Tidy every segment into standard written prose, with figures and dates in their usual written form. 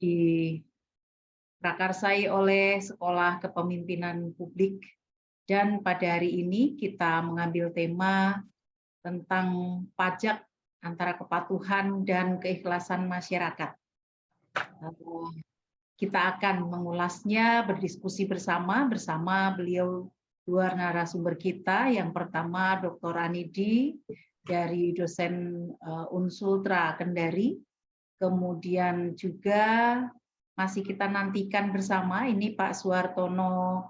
diprakarsai oleh Sekolah Kepemimpinan Publik, dan pada hari ini kita mengambil tema tentang pajak antara kepatuhan dan keikhlasan masyarakat. Kita akan mengulasnya, berdiskusi bersama beliau dua narasumber kita. Yang pertama Dr. Anidi dari dosen Unsultra Kendari. Kemudian juga masih kita nantikan bersama ini Pak Suhartono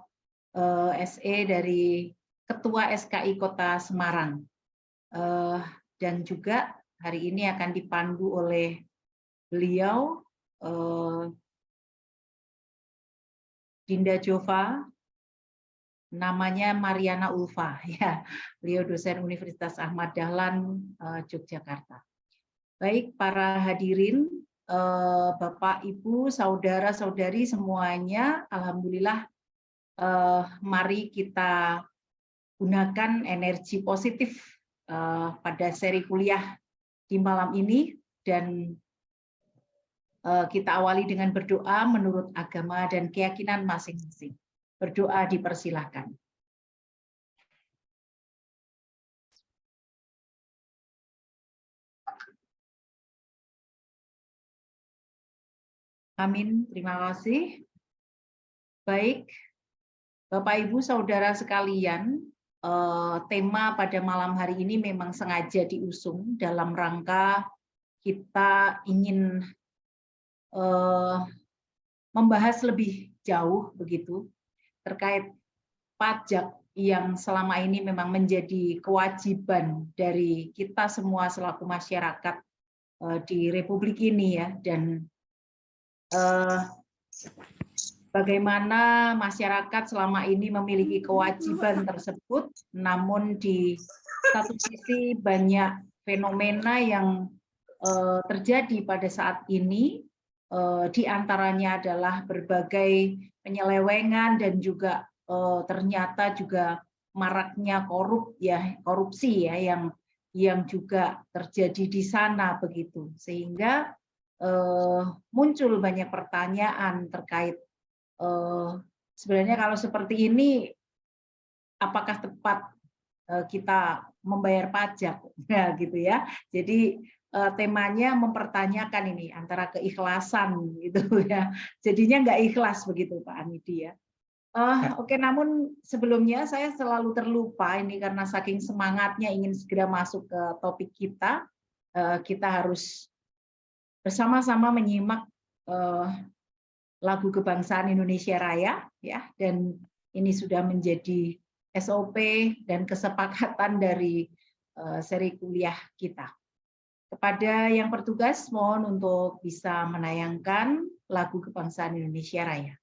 SE dari Ketua SKI Kota Semarang. Dan juga hari ini akan dipandu oleh beliau Dinda Jova, namanya Mariana Ulfa, ya, beliau dosen Universitas Ahmad Dahlan Yogyakarta. Baik para hadirin, Bapak, Ibu, saudara-saudari semuanya, alhamdulillah, mari kita gunakan energi positif pada seri kuliah di malam ini, dan kita awali dengan berdoa menurut agama dan keyakinan masing-masing. Berdoa dipersilahkan. Amin, terima kasih. Baik, Bapak, Ibu, saudara sekalian, tema pada malam hari ini memang sengaja diusung dalam rangka kita ingin membahas lebih jauh begitu terkait pajak yang selama ini memang menjadi kewajiban dari kita semua selaku masyarakat di Republik ini, ya, dan bagaimana masyarakat selama ini memiliki kewajiban tersebut, namun di satu sisi banyak fenomena yang terjadi pada saat ini, di antaranya adalah berbagai penyelewengan dan juga ternyata juga maraknya korupsi ya yang juga terjadi di sana begitu, sehingga muncul banyak pertanyaan terkait sebenarnya kalau seperti ini apakah tepat kita membayar pajak, ya, gitu ya. Jadi temanya mempertanyakan ini antara keikhlasan gitu ya. Jadinya nggak ikhlas begitu Pak Anidi ya. Oke, namun sebelumnya saya selalu terlupa ini karena saking semangatnya ingin segera masuk ke topik kita. Kita harus bersama-sama menyimak lagu kebangsaan Indonesia Raya, ya, dan ini sudah menjadi SOP dan kesepakatan dari seri kuliah kita. Kepada yang bertugas, mohon untuk bisa menayangkan lagu kebangsaan Indonesia Raya.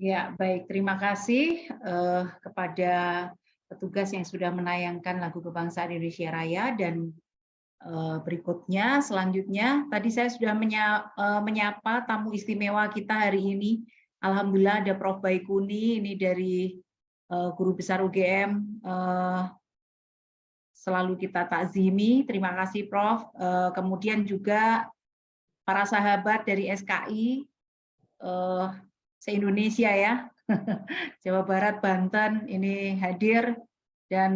Ya, baik. Terima kasih kepada petugas yang sudah menayangkan lagu kebangsaan Indonesia Raya dan berikutnya, selanjutnya, tadi saya sudah menyapa tamu istimewa kita hari ini. Alhamdulillah ada Prof. Baikuni, ini dari Guru Besar UGM, selalu kita takzimi. Terima kasih, Prof. Kemudian juga para sahabat dari SKI se-Indonesia ya, Jawa Barat, Banten, ini hadir, dan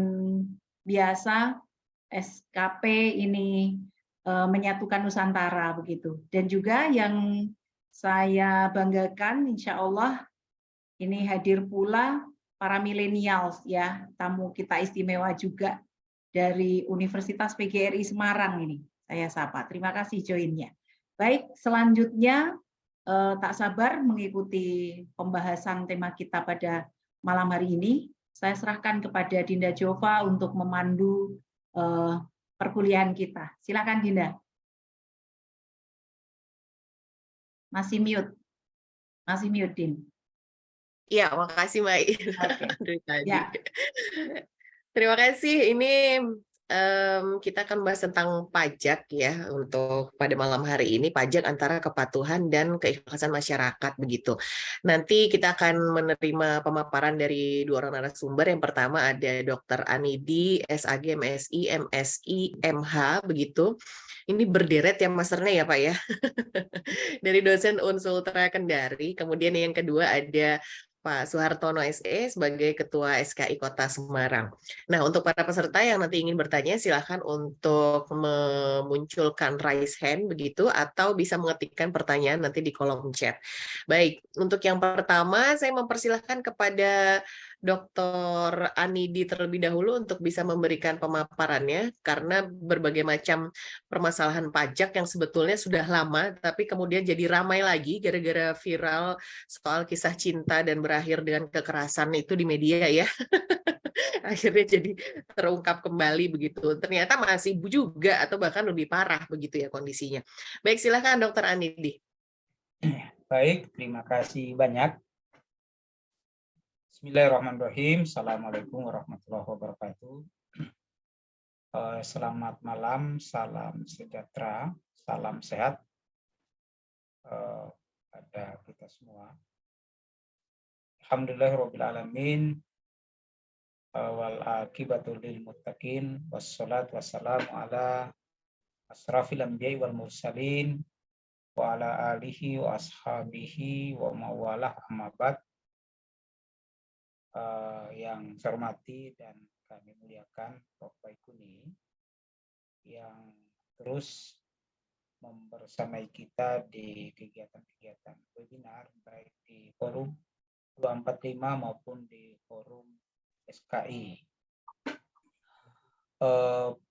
biasa SKP ini menyatukan Nusantara begitu. Dan juga yang saya banggakan, insya Allah ini hadir pula para milenials ya, tamu kita istimewa juga dari Universitas PGRI Semarang ini. Saya sapa. Terima kasih joinnya. Baik, selanjutnya tak sabar mengikuti pembahasan tema kita pada malam hari ini. Saya serahkan kepada Dinda Jova untuk memandu perkuliahan kita. Silakan Dinda. Masih mute. Masih mute, Din. Iya, makasih Mbak. Okay. Dari tadi. Ya. Terima kasih. Ini kita akan bahas tentang pajak ya untuk pada malam hari ini, pajak antara kepatuhan dan keikhlasan masyarakat begitu. Nanti kita akan menerima pemaparan dari dua orang narasumber. Yang pertama ada Dr. Anidi, SAG, MSI, MSI, MH begitu. Ini berderet ya masternya ya Pak ya. Dari dosen Unsul Ultra Kendari. Kemudian yang kedua ada Pak Suhartono SE sebagai Ketua SKI Kota Semarang. Nah, untuk para peserta yang nanti ingin bertanya, silakan untuk memunculkan raise hand begitu, atau bisa mengetikkan pertanyaan nanti di kolom chat. Baik, untuk yang pertama, saya mempersilahkan kepada Dr. Anidi terlebih dahulu untuk bisa memberikan pemaparannya, karena berbagai macam permasalahan pajak yang sebetulnya sudah lama, tapi kemudian jadi ramai lagi gara-gara viral soal kisah cinta dan berakhir dengan kekerasan itu di media ya. Akhirnya jadi terungkap kembali begitu. Ternyata masih juga atau bahkan lebih parah begitu ya kondisinya. Baik, silakan Dr. Anidi. Baik, terima kasih banyak. Bismillahirrahmanirrahim. Assalamualaikum warahmatullahi wabarakatuh. Selamat malam, salam sejahtera, salam sehat pada kita semua. Alhamdulillahirabbil alamin. Wal akibatul lil muttaqin wassalatu wassalamu ala asrafil anbiya'i wal mursalin wa ala alihi wa ashabihi wa mawalah amma ba'd. Yang saya hormati dan kami muliakan Prof. Baikuni yang terus membersamai kita di kegiatan-kegiatan webinar baik di forum 245 maupun di forum SKI.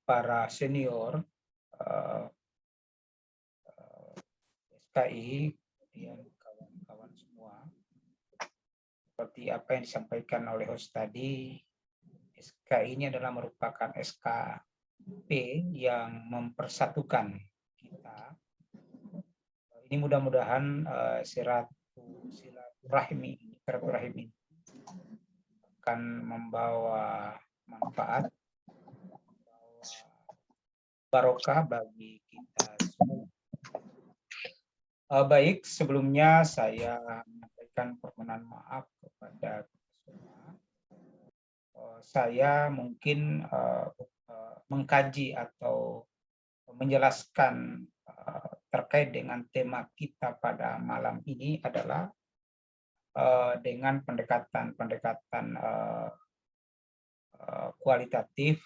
Para senior SKI, kemudian kawan-kawan semua, seperti apa yang disampaikan oleh host tadi, SKI ini adalah merupakan SKP yang mempersatukan kita. Ini mudah-mudahan silaturahim ini akan membawa manfaat, membawa barokah bagi kita semua. Baik, sebelumnya saya menyampaikan permohonan maaf kepada semua. Saya mungkin mengkaji atau menjelaskan terkait dengan tema kita pada malam ini adalah dengan pendekatan kualitatif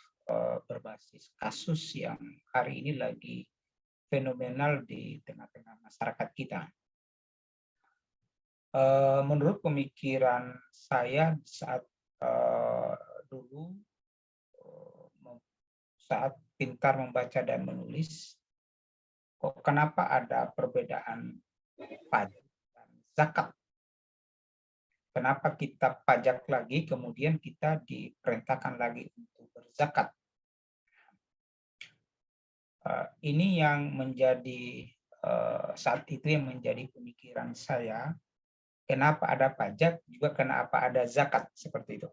berbasis kasus yang hari ini lagi fenomenal di tengah-tengah masyarakat kita. Menurut pemikiran saya saat dulu saat pintar membaca dan menulis, kok kenapa ada perbedaan pajak dan zakat? Kenapa kita pajak lagi, kemudian kita diperintahkan lagi untuk berzakat? Ini yang menjadi saat itu yang menjadi pemikiran saya kenapa ada pajak, juga kenapa ada zakat, seperti itu.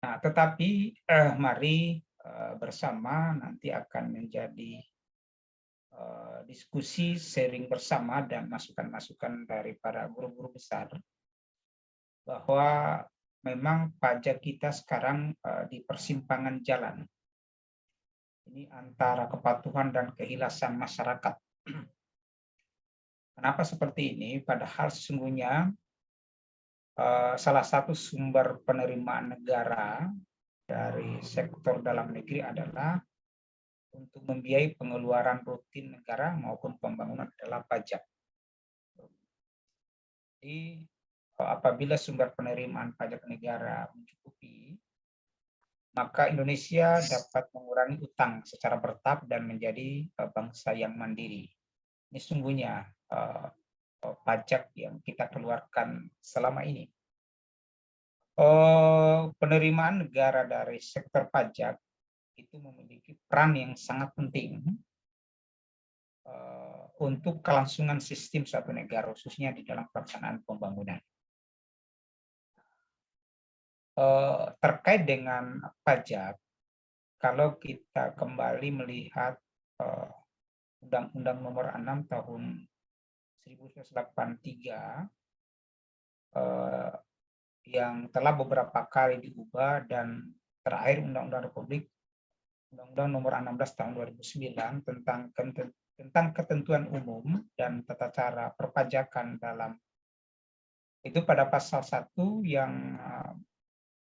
Nah, tetapi mari bersama nanti akan menjadi diskusi sharing bersama dan masukan-masukan dari para guru-guru besar bahwa memang pajak kita sekarang di persimpangan jalan. Ini antara kepatuhan dan keikhlasan masyarakat. Kenapa seperti ini? Padahal sesungguhnya salah satu sumber penerimaan negara dari sektor dalam negeri adalah untuk membiayai pengeluaran rutin negara maupun pembangunan adalah pajak. Jadi apabila sumber penerimaan pajak negara mencukupi, maka Indonesia dapat mengurangi utang secara bertahap dan menjadi bangsa yang mandiri. Ini sungguhnya pajak yang kita keluarkan selama ini. Penerimaan negara dari sektor pajak itu memiliki peran yang sangat penting untuk kelangsungan sistem suatu negara, khususnya di dalam pelaksanaan pembangunan. Terkait dengan pajak, kalau kita kembali melihat Undang-Undang Nomor 6 Tahun 1983 yang telah beberapa kali diubah dan terakhir Undang-Undang Republik Undang-Undang Nomor 16 Tahun 2009 tentang ketentuan umum dan tata cara perpajakan dalam itu pada pasal 1 yang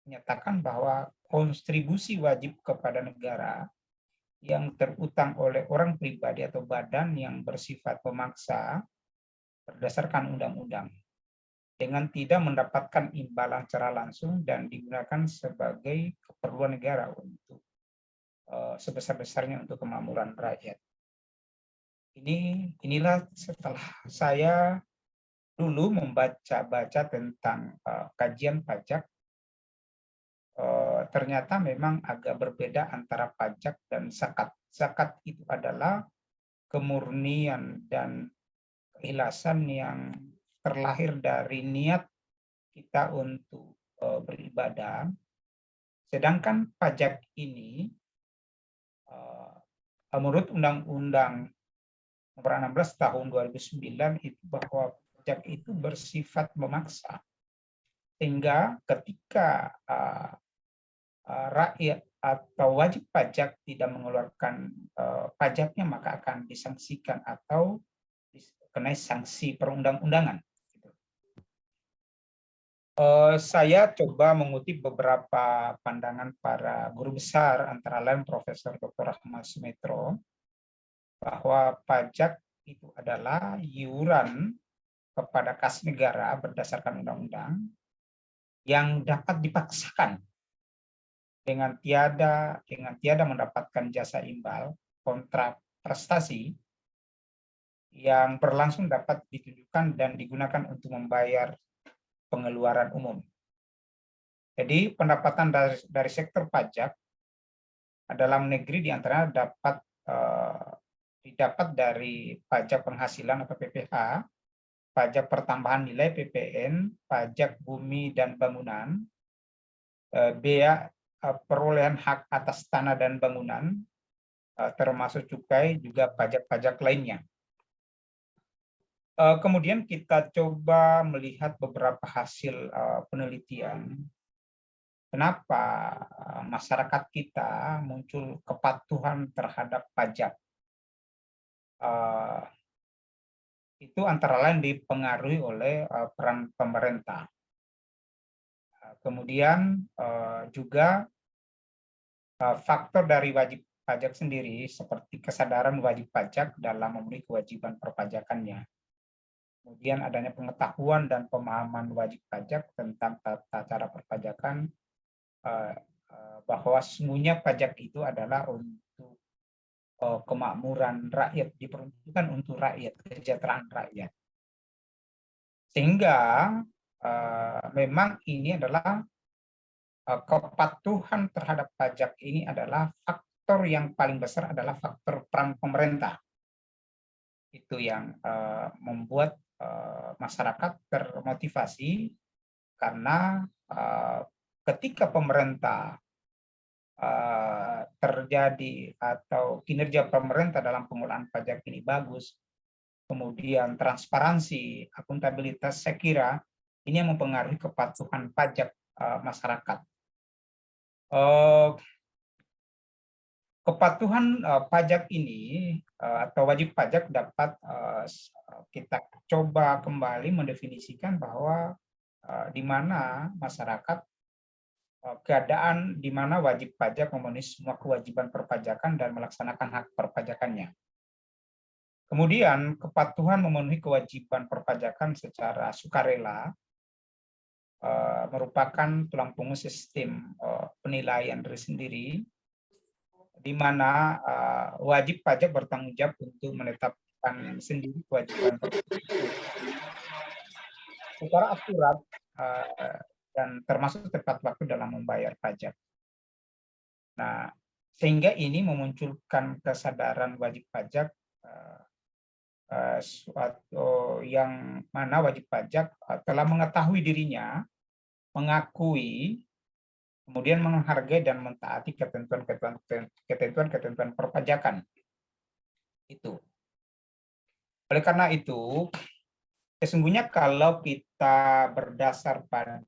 menyatakan bahwa kontribusi wajib kepada negara yang terutang oleh orang pribadi atau badan yang bersifat memaksa berdasarkan undang-undang dengan tidak mendapatkan imbalan secara langsung dan digunakan sebagai keperluan negara untuk sebesar-besarnya untuk kemakmuran rakyat. Inilah setelah saya dulu membaca tentang kajian pajak, ternyata memang agak berbeda antara pajak dan zakat. Zakat itu adalah kemurnian dan keikhlasan yang terlahir dari niat kita untuk beribadah. Sedangkan pajak ini menurut Undang-Undang Nomor 16 Tahun 2009 itu bahwa pajak itu bersifat memaksa. Sehingga ketika rakyat atau wajib pajak tidak mengeluarkan pajaknya, maka akan disangsikan atau dikenai sanksi perundang-undangan. Saya coba mengutip beberapa pandangan para guru besar, antara lain Profesor Dr. Ahmad Sumetro, bahwa pajak itu adalah iuran kepada kas negara berdasarkan undang-undang yang dapat dipaksakan dengan tiada mendapatkan jasa imbal kontra prestasi yang berlangsung dapat ditunjukkan dan digunakan untuk membayar pengeluaran umum. Jadi pendapatan dari sektor pajak dalam negeri diantaranya dapat didapat dari pajak penghasilan atau PPH, pajak pertambahan nilai PPN, pajak bumi dan bangunan, bea perolehan hak atas tanah dan bangunan, termasuk cukai, juga pajak-pajak lainnya. Kemudian kita coba melihat beberapa hasil penelitian. Kenapa masyarakat kita muncul kepatuhan terhadap pajak? Itu antara lain dipengaruhi oleh peran pemerintah. Kemudian juga faktor dari wajib pajak sendiri seperti kesadaran wajib pajak dalam memenuhi kewajiban perpajakannya. Kemudian adanya pengetahuan dan pemahaman wajib pajak tentang tata cara perpajakan, bahwa sesungguhnya pajak itu adalah untuk kemakmuran rakyat, diperuntukkan untuk rakyat, kesejahteraan rakyat. Sehingga memang ini adalah kepatuhan terhadap pajak ini adalah faktor yang paling besar adalah faktor peran pemerintah. Itu yang membuat masyarakat termotivasi karena ketika pemerintah terjadi atau kinerja pemerintah dalam pengelolaan pajak ini bagus, kemudian transparansi, akuntabilitas, saya kira ini yang mempengaruhi kepatuhan pajak masyarakat. Kepatuhan pajak ini atau wajib pajak dapat kita coba kembali mendefinisikan bahwa di mana masyarakat keadaan di mana wajib pajak memenuhi semua kewajiban perpajakan dan melaksanakan hak perpajakannya. Kemudian kepatuhan memenuhi kewajiban perpajakan secara sukarela merupakan tulang punggung sistem penilaian diri sendiri, di mana wajib pajak bertanggung jawab untuk menetapkan sendiri kewajiban secara akurat dan termasuk tepat waktu dalam membayar pajak. Nah, sehingga ini memunculkan kesadaran wajib pajak suatu yang mana wajib pajak telah mengetahui dirinya, mengakui, kemudian menghargai dan mentaati ketentuan perpajakan. Itu. Oleh karena itu, sesungguhnya kalau kita berdasar pada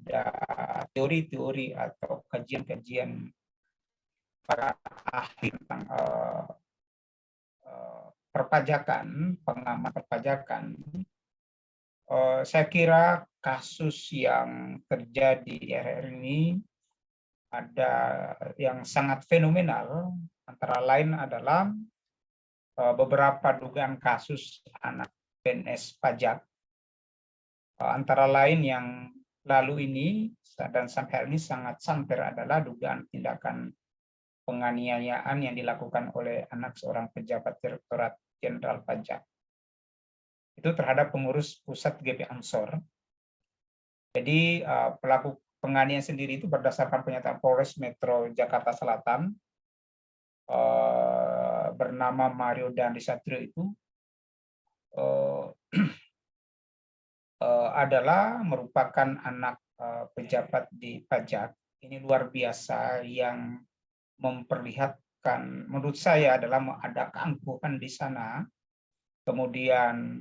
teori-teori atau kajian-kajian para ahli tentang perpajakan, pengamat perpajakan, saya kira kasus yang terjadi di akhir ini ada yang sangat fenomenal, antara lain adalah beberapa dugaan kasus anak PNS pajak, antara lain yang lalu ini dan sampai hari ini sangat santer adalah dugaan tindakan penganiayaan yang dilakukan oleh anak seorang pejabat Direktorat Jenderal Pajak. Itu terhadap pengurus pusat GP Ansor. Jadi pelaku penganiayaan sendiri itu berdasarkan pernyataan Polres Metro Jakarta Selatan bernama Mario Dandisatrio itu adalah merupakan anak pejabat di pajak. Ini luar biasa yang memperlihatkan, menurut saya adalah ada keangkuhan di sana, kemudian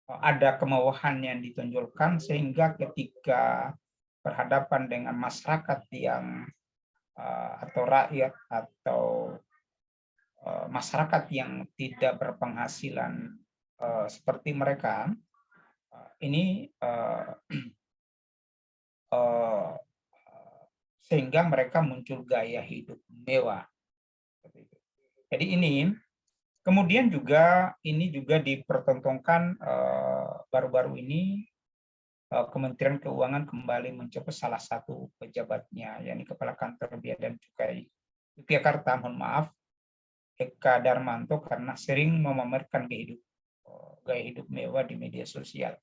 ada kemewahan yang ditonjolkan sehingga ketika berhadapan dengan masyarakat yang atau rakyat atau masyarakat yang tidak berpenghasilan seperti mereka, ini sehingga mereka muncul gaya hidup mewah. Jadi ini kemudian juga ini juga dipertontonkan baru-baru ini Kementerian Keuangan kembali mencopot salah satu pejabatnya, yakni Kepala Kantor Bea dan Cukai Yogyakarta, mohon maaf, Eka Darmanto, karena sering memamerkan gaya hidup mewah di media sosial.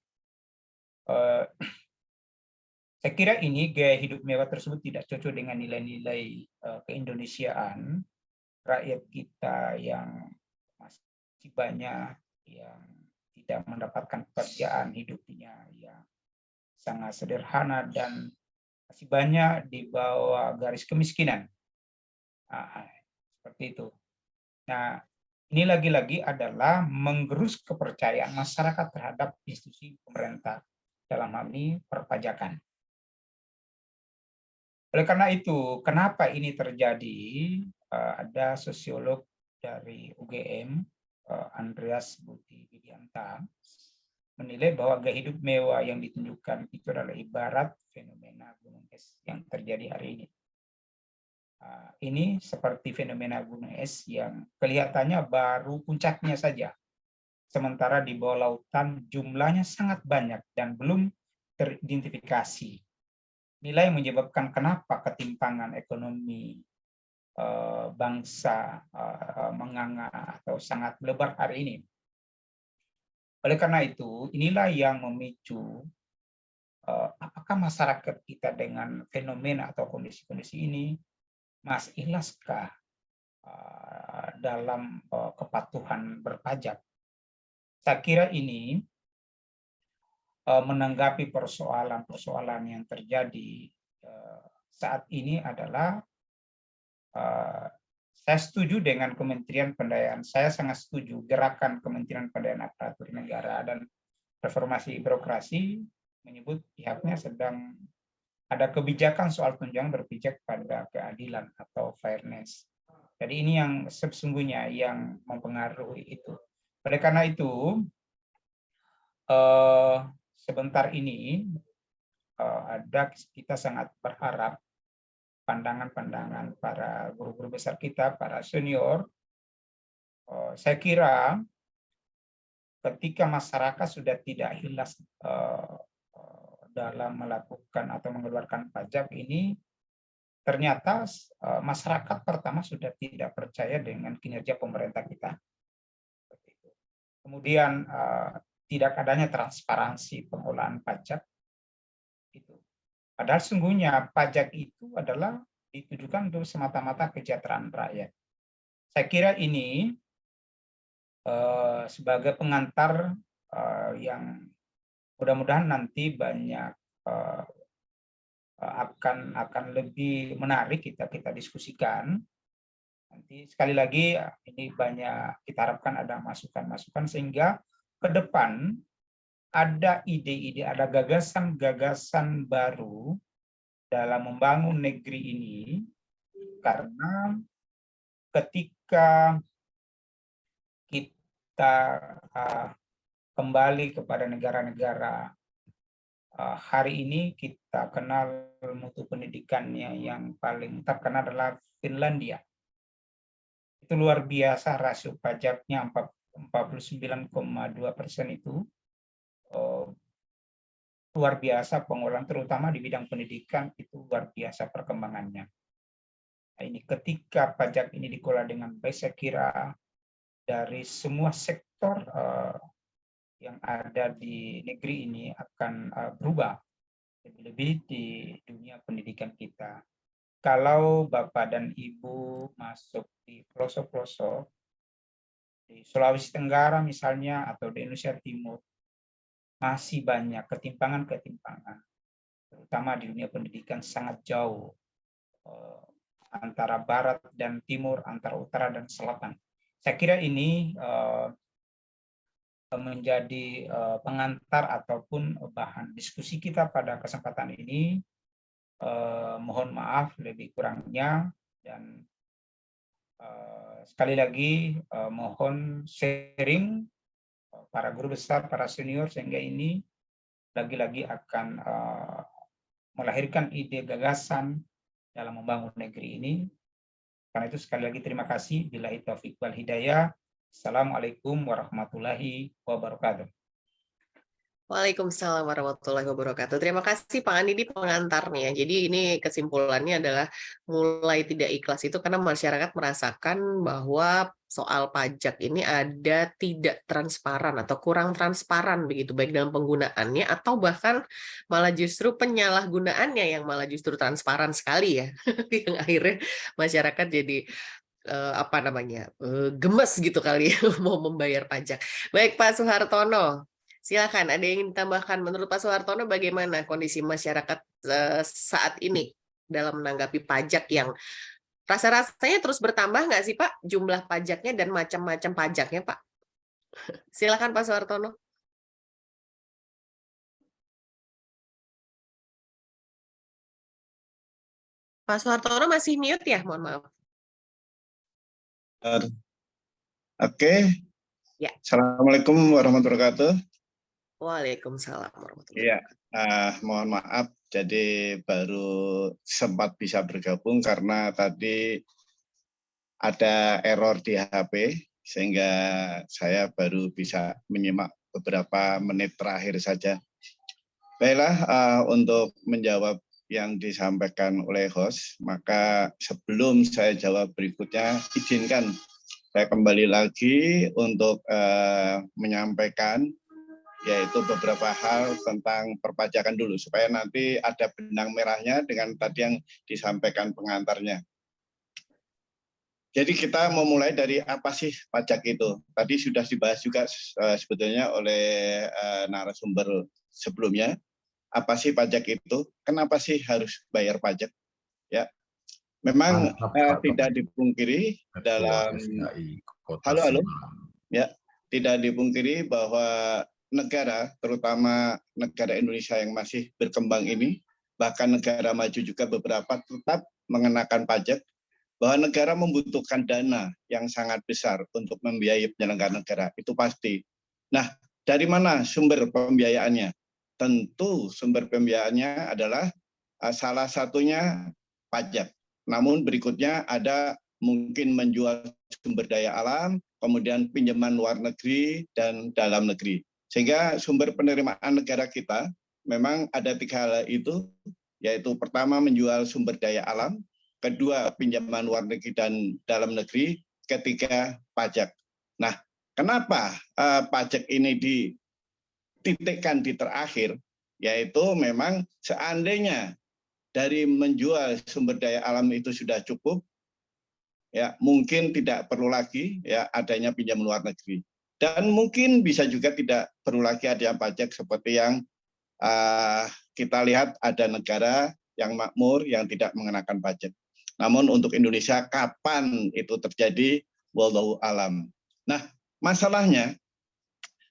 Saya kira ini gaya hidup mewah tersebut tidak cocok dengan nilai-nilai keindonesiaan rakyat kita yang masih banyak yang tidak mendapatkan pekerjaan, hidupnya yang sangat sederhana dan masih banyak di bawah garis kemiskinan. Seperti itu. Nah, ini lagi-lagi adalah menggerus kepercayaan masyarakat terhadap institusi pemerintah, dalam hal ini perpajakan. Oleh karena itu, kenapa ini terjadi? Ada sosiolog dari UGM, Andreas Budi Widianta, menilai bahwa gaya hidup mewah yang ditunjukkan itu adalah ibarat fenomena gunung es yang terjadi hari ini. Ini seperti fenomena gunung es yang kelihatannya baru puncaknya saja, sementara di bawah lautan jumlahnya sangat banyak dan belum teridentifikasi. Nilai menyebabkan kenapa ketimpangan ekonomi bangsa menganga atau sangat melebar hari ini. Oleh karena itu, inilah yang memicu apakah masyarakat kita dengan fenomena atau kondisi-kondisi ini masih ikhlaskah dalam kepatuhan berpajak. Saya kira ini menanggapi persoalan-persoalan yang terjadi saat ini adalah saya setuju dengan Kementerian Pemberdayaan. Saya sangat setuju gerakan Kementerian Pemberdayaan Aparatur Negara dan Reformasi Birokrasi menyebut pihaknya sedang ada kebijakan soal tunjangan berpijak pada keadilan atau fairness. Jadi ini yang sesungguhnya yang mempengaruhi itu. Oleh karena itu, sebentar ini kita sangat berharap pandangan-pandangan para guru-guru besar kita, para senior. Saya kira ketika masyarakat sudah tidak hilas dalam melakukan atau mengeluarkan pajak ini, ternyata masyarakat pertama sudah tidak percaya dengan kinerja pemerintah kita. Kemudian tidak adanya transparansi pengolahan pajak itu. Padahal sungguhnya pajak itu adalah ditujukan untuk semata-mata kesejahteraan rakyat. Saya kira ini sebagai pengantar yang mudah-mudahan nanti banyak akan lebih menarik kita diskusikan. Nanti sekali lagi ini banyak kita harapkan ada masukan-masukan sehingga ke depan ada ide-ide, ada gagasan-gagasan baru dalam membangun negeri ini, karena ketika kita kembali kepada negara-negara hari ini, kita kenal mutu pendidikannya yang paling terkenal adalah Finlandia. Itu luar biasa, rasio pajaknya 49,2% itu. Luar biasa pengolahan, terutama di bidang pendidikan itu luar biasa perkembangannya. Nah, ini ketika pajak ini dikelola dengan baik, saya kira dari semua sektor yang ada di negeri ini akan berubah, lebih-lebih di dunia pendidikan kita. Kalau Bapak dan Ibu masuk di pelosok-pelosok di Sulawesi Tenggara misalnya atau di Indonesia Timur, masih banyak ketimpangan-ketimpangan, terutama di dunia pendidikan sangat jauh antara barat dan timur, antara utara dan selatan. Saya kira ini menjadi pengantar ataupun bahan diskusi kita pada kesempatan ini. Mohon maaf lebih kurangnya, dan sekali lagi mohon sharing para guru besar, para senior, sehingga ini lagi-lagi akan melahirkan ide gagasan dalam membangun negeri ini. Karena itu sekali lagi terima kasih. Billahi taufiq wal hidayah. Assalamualaikum warahmatullahi wabarakatuh. Waalaikumsalam warahmatullahi wabarakatuh. Terima kasih Pak Andi di pengantarnya. Jadi ini kesimpulannya adalah mulai tidak ikhlas itu karena masyarakat merasakan bahwa soal pajak ini ada tidak transparan atau kurang transparan begitu, baik dalam penggunaannya atau bahkan malah justru penyalahgunaannya yang malah justru transparan sekali ya. Yang akhirnya masyarakat jadi gemes gitu kali ya, mau membayar pajak. Baik Pak Suhartono. Silakan, ada yang ingin ditambahkan? Menurut Pak Suhartono, bagaimana kondisi masyarakat saat ini dalam menanggapi pajak yang rasa-rasanya terus bertambah nggak sih Pak, jumlah pajaknya dan macam-macam pajaknya Pak? Silakan Pak Suhartono. Pak Suhartono masih mute ya, mohon maaf. Oke. Ya. Assalamualaikum warahmatullahi wabarakatuh. Waalaikumsalam warahmatullahi Iya, wabarakatuh. mohon maaf, jadi baru sempat bisa bergabung karena tadi ada error di HP, sehingga saya baru bisa menyimak beberapa menit terakhir saja. Baiklah, untuk menjawab yang disampaikan oleh host, maka sebelum saya jawab berikutnya, izinkan saya kembali lagi untuk menyampaikan yaitu beberapa hal tentang perpajakan dulu, supaya nanti ada benang merahnya dengan tadi yang disampaikan pengantarnya. Jadi kita memulai dari apa sih pajak itu? Tadi sudah dibahas juga sebetulnya oleh narasumber sebelumnya. Apa sih pajak itu? Kenapa sih harus bayar pajak? Ya, memang tidak dipungkiri dalam halo, ya, tidak dipungkiri bahwa negara, terutama negara Indonesia yang masih berkembang ini, bahkan negara maju juga beberapa tetap mengenakan pajak, bahwa negara membutuhkan dana yang sangat besar untuk membiayai penyelenggara negara, itu pasti. Nah, dari mana sumber pembiayaannya? Tentu sumber pembiayaannya adalah salah satunya pajak. Namun berikutnya ada mungkin menjual sumber daya alam, kemudian pinjaman luar negeri dan dalam negeri. Sehingga sumber penerimaan negara kita memang ada 3 hal itu, yaitu pertama menjual sumber daya alam, kedua pinjaman luar negeri dan dalam negeri, ketiga pajak. Nah, kenapa pajak ini dititikkan di terakhir? Yaitu memang seandainya dari menjual sumber daya alam itu sudah cukup, ya mungkin tidak perlu lagi ya adanya pinjam luar negeri. Dan mungkin bisa juga tidak perlu lagi adanya pajak seperti yang kita lihat ada negara yang makmur yang tidak mengenakan pajak. Namun untuk Indonesia kapan itu terjadi? Wallahu alam. Nah, masalahnya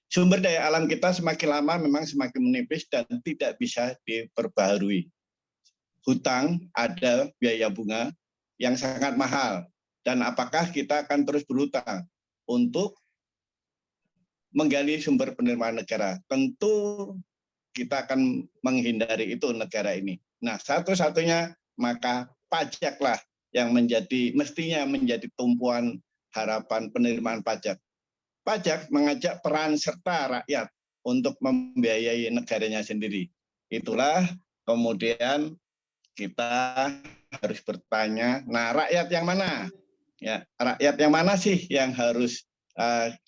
sumber daya alam kita semakin lama memang semakin menipis dan tidak bisa diperbaharui. Hutang ada biaya bunga yang sangat mahal. Dan apakah kita akan terus berhutang untuk menggali sumber penerimaan negara? Tentu kita akan menghindari itu negara ini. Nah, satu-satunya maka pajaklah yang mestinya menjadi tumpuan harapan penerimaan pajak. Pajak mengajak peran serta rakyat untuk membiayai negaranya sendiri. Itulah kemudian kita harus bertanya, nah rakyat yang mana? Ya, rakyat yang mana sih yang harus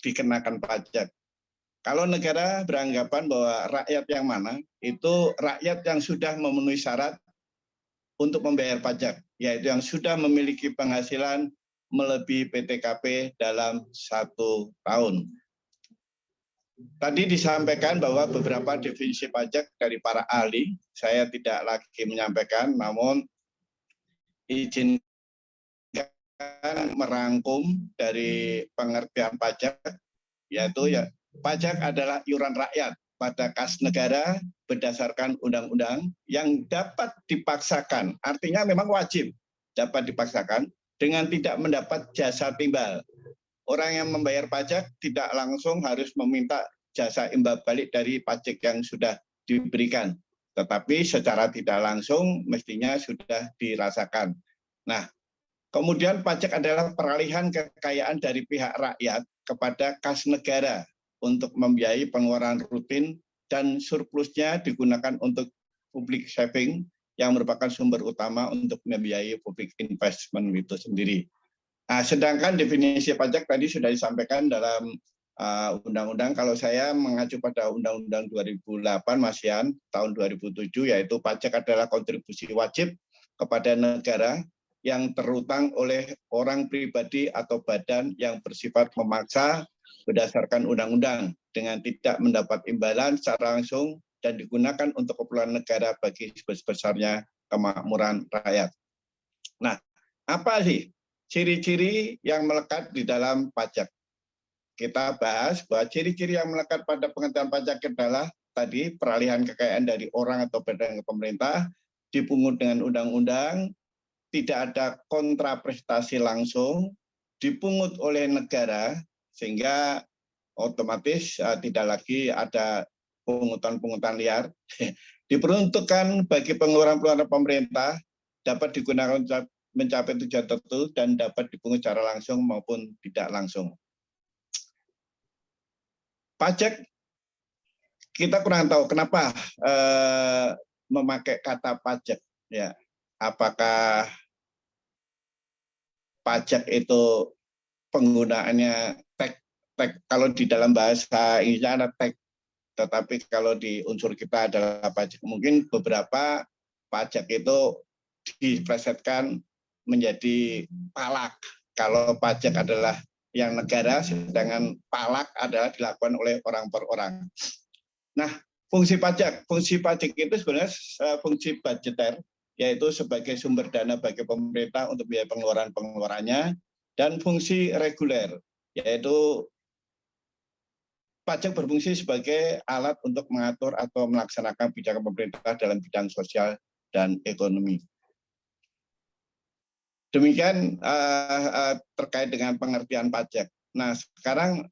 dikenakan pajak? Kalau negara beranggapan bahwa rakyat yang mana, itu rakyat yang sudah memenuhi syarat untuk membayar pajak, yaitu yang sudah memiliki penghasilan melebihi PTKP dalam 1 tahun. Tadi disampaikan bahwa beberapa definisi pajak dari para ahli, saya tidak lagi menyampaikan, namun izinkan merangkum dari pengertian pajak, yaitu ya pajak adalah iuran rakyat pada kas negara berdasarkan undang-undang yang dapat dipaksakan, artinya memang wajib dapat dipaksakan dengan tidak mendapat jasa timbal. Orang yang membayar pajak tidak langsung harus meminta jasa imbal balik dari pajak yang sudah diberikan, tetapi secara tidak langsung mestinya sudah dirasakan. Nah, kemudian pajak adalah peralihan kekayaan dari pihak rakyat kepada kas negara untuk membiayai pengeluaran rutin dan surplusnya digunakan untuk public saving yang merupakan sumber utama untuk membiayai public investment itu sendiri. Nah, sedangkan definisi pajak tadi sudah disampaikan dalam undang-undang. Kalau saya mengacu pada Undang-Undang 2008 Masian tahun 2007, yaitu pajak adalah kontribusi wajib kepada negara yang terutang oleh orang pribadi atau badan yang bersifat memaksa berdasarkan undang-undang dengan tidak mendapat imbalan secara langsung dan digunakan untuk keperluan negara bagi sebesar-besarnya kemakmuran rakyat. Nah, apa sih ciri-ciri yang melekat di dalam pajak? Kita bahas bahwa ciri-ciri yang melekat pada pengertian pajak adalah tadi peralihan kekayaan dari orang atau badan ke pemerintah, dipungut dengan undang-undang, tidak ada kontraprestasi langsung, dipungut oleh negara, sehingga otomatis tidak lagi ada pungutan-pungutan liar, diperuntukkan bagi pengeluaran-pengeluaran pemerintah, dapat digunakan mencapai tujuan tertentu dan dapat dipungut secara langsung maupun tidak langsung. Pajak, kita kurang tahu kenapa memakai kata pajak. Ya, apakah pajak itu penggunaannya tag, kalau di dalam bahasa Inggrisnya ada tag, tetapi kalau di unsur kita adalah pajak. Mungkin beberapa pajak itu diplesetkan menjadi palak Kalau pajak adalah yang negara, sedangkan palak adalah dilakukan oleh orang per orang. Nah, fungsi pajak itu sebenarnya fungsi budgeter, yaitu sebagai sumber dana bagi pemerintah untuk biaya pengeluarannya, dan fungsi reguler, yaitu pajak berfungsi sebagai alat untuk mengatur atau melaksanakan kebijakan pemerintah dalam bidang sosial dan ekonomi. Demikian terkait dengan pengertian pajak. Nah, sekarang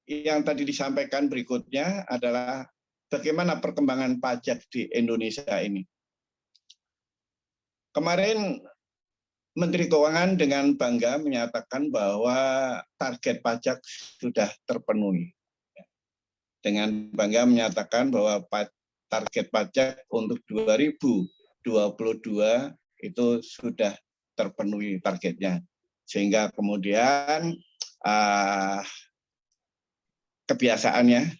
yang tadi disampaikan berikutnya adalah bagaimana perkembangan pajak di Indonesia ini. Kemarin Menteri Keuangan dengan bangga menyatakan bahwa target pajak sudah terpenuhi. Dengan bangga menyatakan bahwa target pajak untuk 2022 itu sudah terpenuhi targetnya. Sehingga kemudian kebiasaannya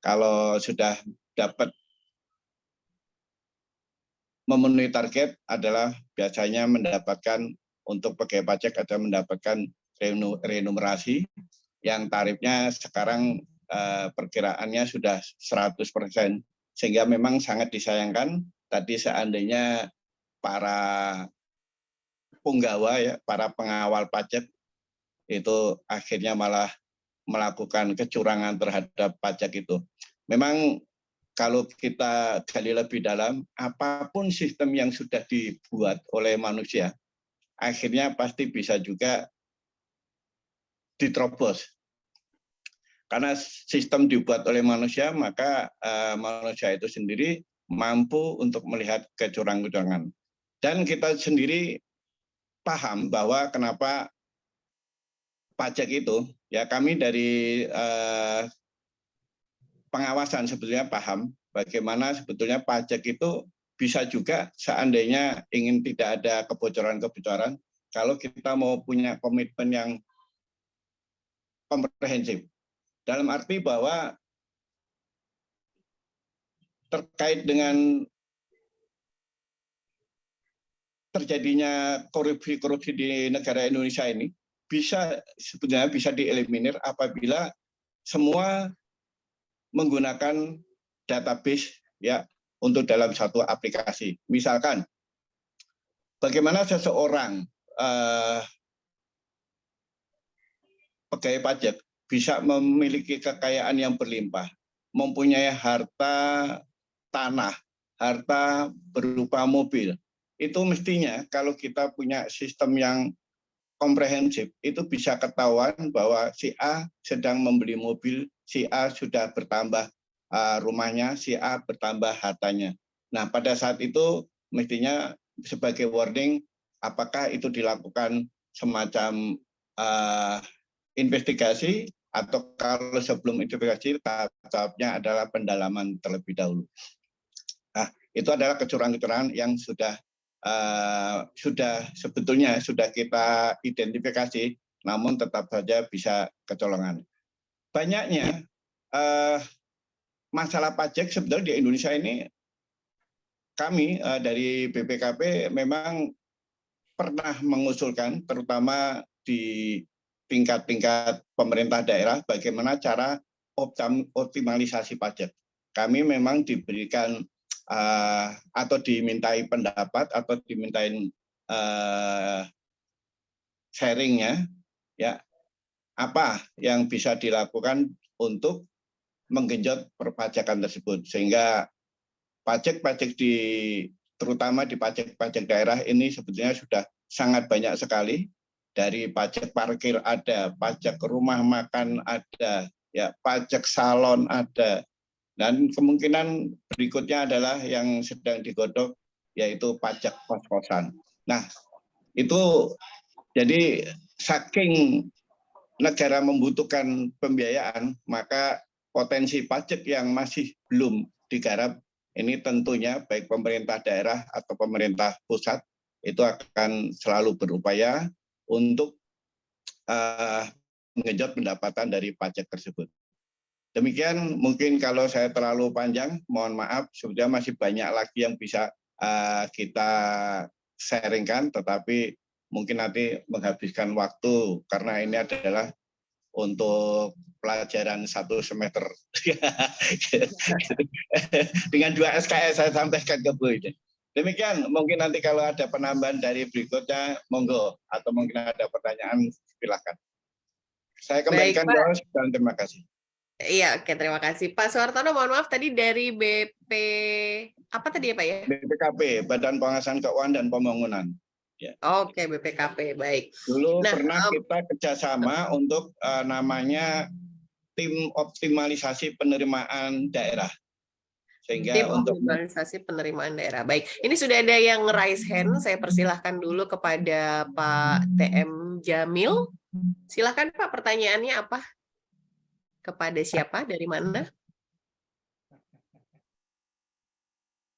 kalau sudah dapat memenuhi target adalah biasanya mendapatkan untuk pegawai pajak atau mendapatkan remunerasi yang tarifnya sekarang perkiraannya sudah 100%, sehingga memang sangat disayangkan tadi seandainya para punggawa ya, para pengawal pajak itu akhirnya malah melakukan kecurangan terhadap pajak itu. Memang kalau kita gali lebih dalam, apapun sistem yang sudah dibuat oleh manusia, akhirnya pasti bisa juga diterobos. Karena sistem dibuat oleh manusia, maka manusia itu sendiri mampu untuk melihat kecurangan-kecurangan. Dan kita sendiri paham bahwa kenapa pajak itu, ya kami dari pengawasan sebetulnya paham bagaimana sebetulnya pajak itu bisa juga seandainya ingin tidak ada kebocoran-kebocoran, kalau kita mau punya komitmen yang komprehensif. Dalam arti bahwa terkait dengan terjadinya korupsi di negara Indonesia ini sebetulnya bisa dieliminir apabila semua menggunakan database ya untuk dalam satu aplikasi. Misalkan bagaimana seseorang pegawai pajak bisa memiliki kekayaan yang berlimpah, mempunyai harta tanah, harta berupa mobil. Itu mestinya kalau kita punya sistem yang komprehensif, itu bisa ketahuan bahwa si A sedang membeli mobil, si A sudah bertambah rumahnya, si A bertambah hartanya. Nah, pada saat itu mestinya sebagai warning, apakah itu dilakukan semacam investigasi, atau kalau sebelum investigasi tahapnya adalah pendalaman terlebih dahulu. Nah, itu adalah kecurangan-kecurangan yang sudah sebetulnya sudah kita identifikasi, namun tetap saja bisa kecolongan. Banyaknya masalah pajak sebetulnya di Indonesia ini, kami dari BPKP memang pernah mengusulkan, terutama di tingkat-tingkat pemerintah daerah, bagaimana cara optimalisasi pajak. Kami memang diberikan atau dimintai pendapat atau dimintain sharingnya, ya apa yang bisa dilakukan untuk menggenjot perpajakan tersebut, sehingga pajak-pajak terutama di pajak-pajak daerah ini sebetulnya sudah sangat banyak sekali. Dari pajak parkir ada, pajak rumah makan ada, ya pajak salon ada, dan kemungkinan berikutnya adalah yang sedang digodok yaitu pajak kos-kosan. Nah, itu jadi saking negara membutuhkan pembiayaan, maka potensi pajak yang masih belum digarap ini tentunya baik pemerintah daerah atau pemerintah pusat itu akan selalu berupaya untuk menggenjot pendapatan dari pajak tersebut. Demikian, mungkin kalau saya terlalu panjang, mohon maaf, sebetulnya masih banyak lagi yang bisa kita sharingkan, tetapi mungkin nanti menghabiskan waktu karena ini adalah untuk pelajaran 1 semester. Dengan 2 SKS saya sampaikan ke Bu ini. Demikian, mungkin nanti kalau ada penambahan dari berikutnya, monggo. Atau mungkin ada pertanyaan, silakan. Saya kembalikan ke host dan terima kasih. Iya, oke, terima kasih. Pak Suartono, mohon maaf tadi dari BP, apa tadi ya Pak ya? BPKP, Badan Pengawasan Keuangan dan Pembangunan. Ya. Oke, BPKP, baik. Dulu pernah kita kerjasama untuk namanya tim optimalisasi penerimaan daerah. Sehingga Tim untuk optimalisasi penerimaan daerah. Baik, ini sudah ada yang raise hand. Saya persilahkan dulu kepada Pak TM Jamil. Silahkan Pak, pertanyaannya apa? Kepada siapa? Dari mana?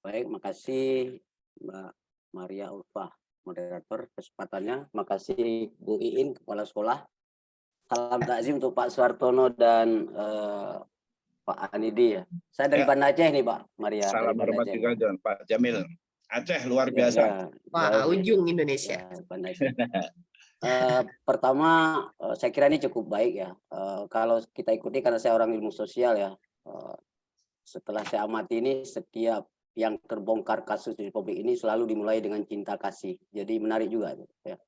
Baik, makasih Mbak Maria Ulfa, moderator kesempatannya. Makasih Bu Iin, Kepala Sekolah. Salam takzim untuk Pak Suartono dan Pak Anidi ya. Saya dari Banda Aceh nih Pak Maria. Salam hormat juga John, Pak Jamil. Aceh luar biasa. Wah, ujung Indonesia. Ya, Banda Aceh. Pertama, saya kira ini cukup baik ya. Kalau kita ikuti karena saya orang ilmu sosial ya. Setelah saya amati ini, setiap yang terbongkar kasus di Republik ini selalu dimulai dengan cinta kasih. Jadi menarik juga ya.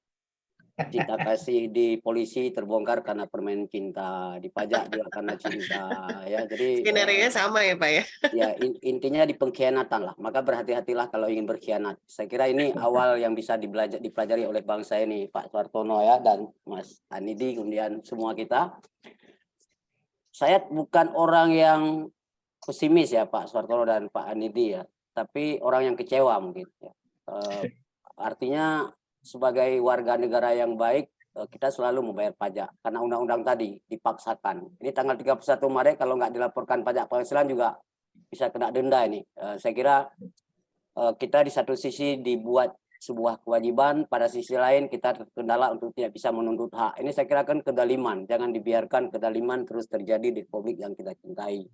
Cinta kasih di polisi terbongkar karena permen cinta, di pajak juga karena cinta ya. Jadi skenario sama ya Pak ya. Ya intinya di pengkhianatan lah. Maka berhati-hatilah kalau ingin berkhianat. Saya kira ini awal yang bisa dipelajari oleh bangsa ini, Pak Suartono ya dan Mas Anidi, kemudian semua kita. Saya bukan orang yang pesimis ya Pak Suartono dan Pak Anidi ya, tapi orang yang kecewa mungkin. Ya. Artinya sebagai warga negara yang baik, kita selalu membayar pajak karena undang-undang tadi dipaksakan. Ini tanggal 31 Maret kalau nggak dilaporkan pajak penghasilan juga bisa kena denda ini. Saya kira kita di satu sisi dibuat sebuah kewajiban, pada sisi lain kita terkendala untuk tidak bisa menuntut hak. Ini saya kira kan kedaliman, jangan dibiarkan kedaliman terus terjadi di republik yang kita cintai.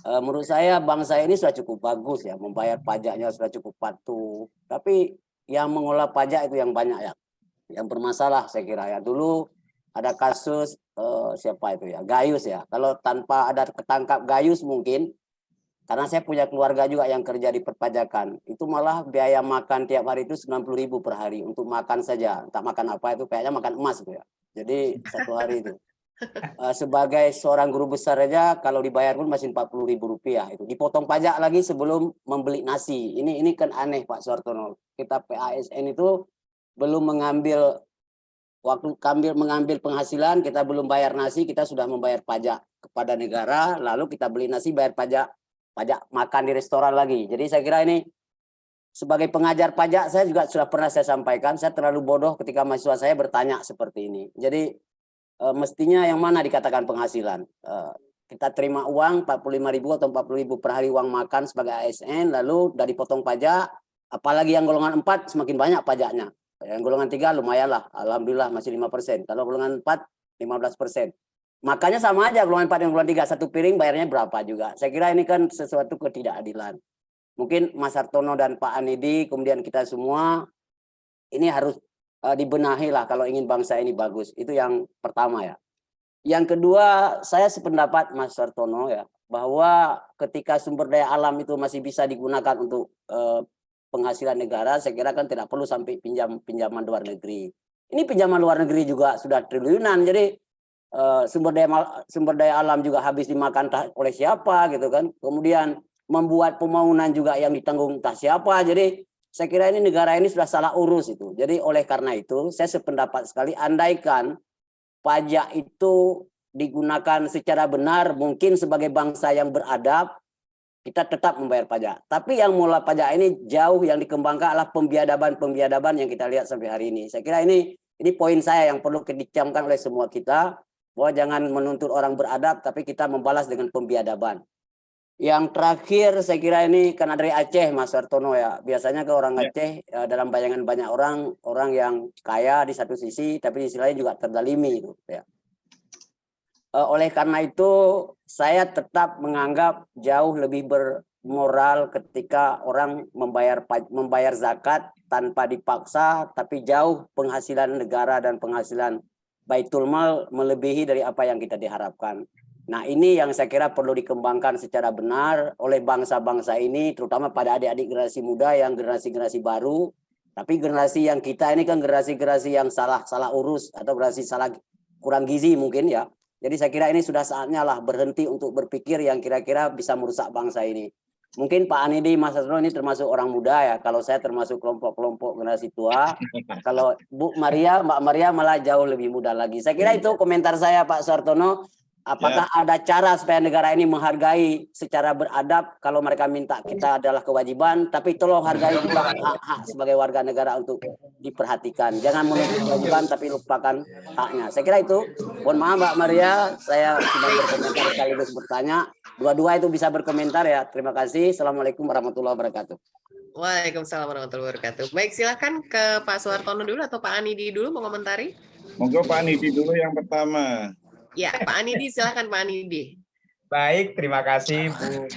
Menurut saya bangsa ini sudah cukup bagus ya, membayar pajaknya sudah cukup patuh. Tapi yang mengolah pajak itu yang banyak ya, yang bermasalah saya kira ya. Dulu ada kasus siapa itu ya, Gayus ya. Kalau tanpa ada ketangkap Gayus mungkin, karena saya punya keluarga juga yang kerja di perpajakan, itu malah biaya makan tiap hari itu 90.000 per hari untuk makan saja. Tak makan apa itu kayaknya makan emas itu ya. Jadi satu hari itu. Sebagai seorang guru besar aja kalau dibayar pun masih 40.000 rupiah itu dipotong pajak lagi sebelum membeli nasi. Ini kan aneh Pak Suartono. Kita PASN itu belum mengambil waktu mengambil penghasilan, kita belum bayar nasi, kita sudah membayar pajak kepada negara, lalu kita beli nasi bayar pajak makan di restoran lagi. Jadi saya kira ini sebagai pengajar pajak saya juga sudah pernah saya sampaikan, saya terlalu bodoh ketika mahasiswa saya bertanya seperti ini. Jadi mestinya yang mana dikatakan penghasilan? Kita terima uang 45.000 atau 40.000 per hari uang makan sebagai ASN, lalu dari potong pajak, apalagi yang golongan 4 semakin banyak pajaknya. Yang golongan 3 lumayan lah, alhamdulillah masih 5%. Kalau golongan 4 15%. Makanya sama aja golongan 4 dan golongan 3 satu piring bayarnya berapa juga. Saya kira ini kan sesuatu ketidakadilan. Mungkin Mas Hartono dan Pak Anidi, kemudian kita semua ini harus dibenahi lah kalau ingin bangsa ini bagus. Itu yang pertama ya. Yang kedua, saya sependapat Mas Hartono ya, bahwa ketika sumber daya alam itu masih bisa digunakan untuk penghasilan negara, saya kira kan tidak perlu sampai pinjaman luar negeri. Ini pinjaman luar negeri juga sudah triliunan, jadi sumber daya alam juga habis dimakan oleh siapa gitu kan. Kemudian membuat pembangunan juga yang ditanggung entah siapa. Jadi saya kira ini negara ini sudah salah urus itu. Jadi oleh karena itu saya sependapat sekali, andaikan pajak itu digunakan secara benar, mungkin sebagai bangsa yang beradab kita tetap membayar pajak. Tapi yang mula pajak ini jauh yang dikembangkan adalah pembiadaban yang kita lihat sampai hari ini. Saya kira ini poin saya yang perlu dicamkan oleh semua kita, bahwa jangan menuntut orang beradab, tapi kita membalas dengan pembiadaban. Yang terakhir saya kira ini karena dari Aceh Mas Hartono ya. Biasanya ke orang Aceh dalam bayangan banyak orang yang kaya di satu sisi, tapi di sisi lain juga terdalimi itu ya. oleh karena itu saya tetap menganggap jauh lebih bermoral ketika orang membayar zakat tanpa dipaksa, tapi jauh penghasilan negara dan penghasilan Baitul Mal melebihi dari apa yang kita diharapkan. Nah, ini yang saya kira perlu dikembangkan secara benar oleh bangsa-bangsa ini, terutama pada adik-adik generasi muda yang generasi-generasi baru. Tapi generasi yang kita ini kan generasi-generasi yang salah urus atau generasi salah kurang gizi mungkin ya. Jadi saya kira ini sudah saatnya lah berhenti untuk berpikir yang kira-kira bisa merusak bangsa ini. Mungkin Pak Anidi, Mas Asro ini termasuk orang muda ya. Kalau saya termasuk kelompok-kelompok generasi tua. Kalau Mbak Maria malah jauh lebih muda lagi. Saya kira itu komentar saya Pak Suartono. Apakah ada cara supaya negara ini menghargai secara beradab kalau mereka minta kita adalah kewajiban, tapi tolong hargai juga hak-hak sebagai warga negara untuk diperhatikan. Jangan menuntut kewajiban tapi lupakan haknya. Saya kira itu. Mohon maaf Mbak Maria, saya tidak berkomentar sekaligus bertanya. Dua-dua itu bisa berkomentar ya. Terima kasih. Assalamualaikum warahmatullahi wabarakatuh. Waalaikumsalam warahmatullahi wabarakatuh. Baik, silakan ke Pak Suartono dulu atau Pak Anidi dulu mau komentari. Monggo Pak Anidi dulu yang pertama. Ya, Pak Anidi, silakan Pak Anidi. Baik, terima kasih Bu.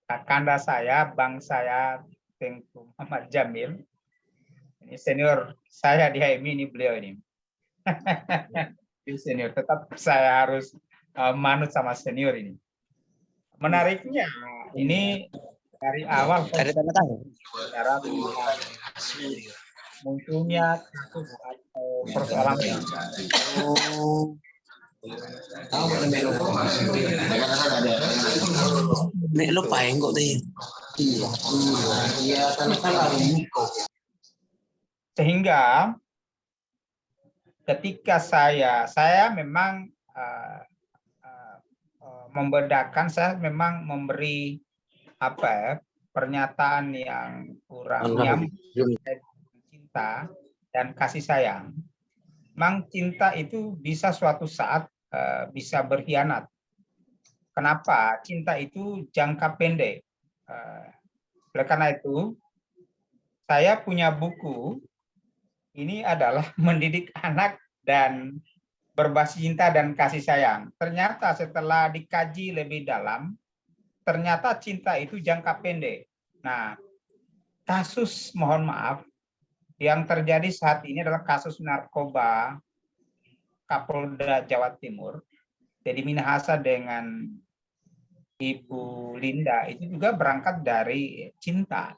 Kakanda saya, bang saya, Tengku Muhammad Jamil. Ini senior saya di HMI, ini beliau ini. Senior, tetap saya harus manut sama senior ini. Menariknya, ini dari awal cara munculnya kasus atau persoalan sehingga ketika saya memang membedakan, saya memang memberi pernyataan yang kurang nyambung cinta dan kasih sayang. Memang cinta itu bisa suatu saat bisa berkhianat. Kenapa? Cinta itu jangka pendek. Oleh karena itu, saya punya buku, ini adalah mendidik anak dan berbasis cinta dan kasih sayang. Ternyata setelah dikaji lebih dalam, ternyata cinta itu jangka pendek. Nah, kasus mohon maaf yang terjadi saat ini adalah kasus narkoba Kapolda Jawa Timur, Teddy Minahasa dengan Ibu Linda itu juga berangkat dari cinta.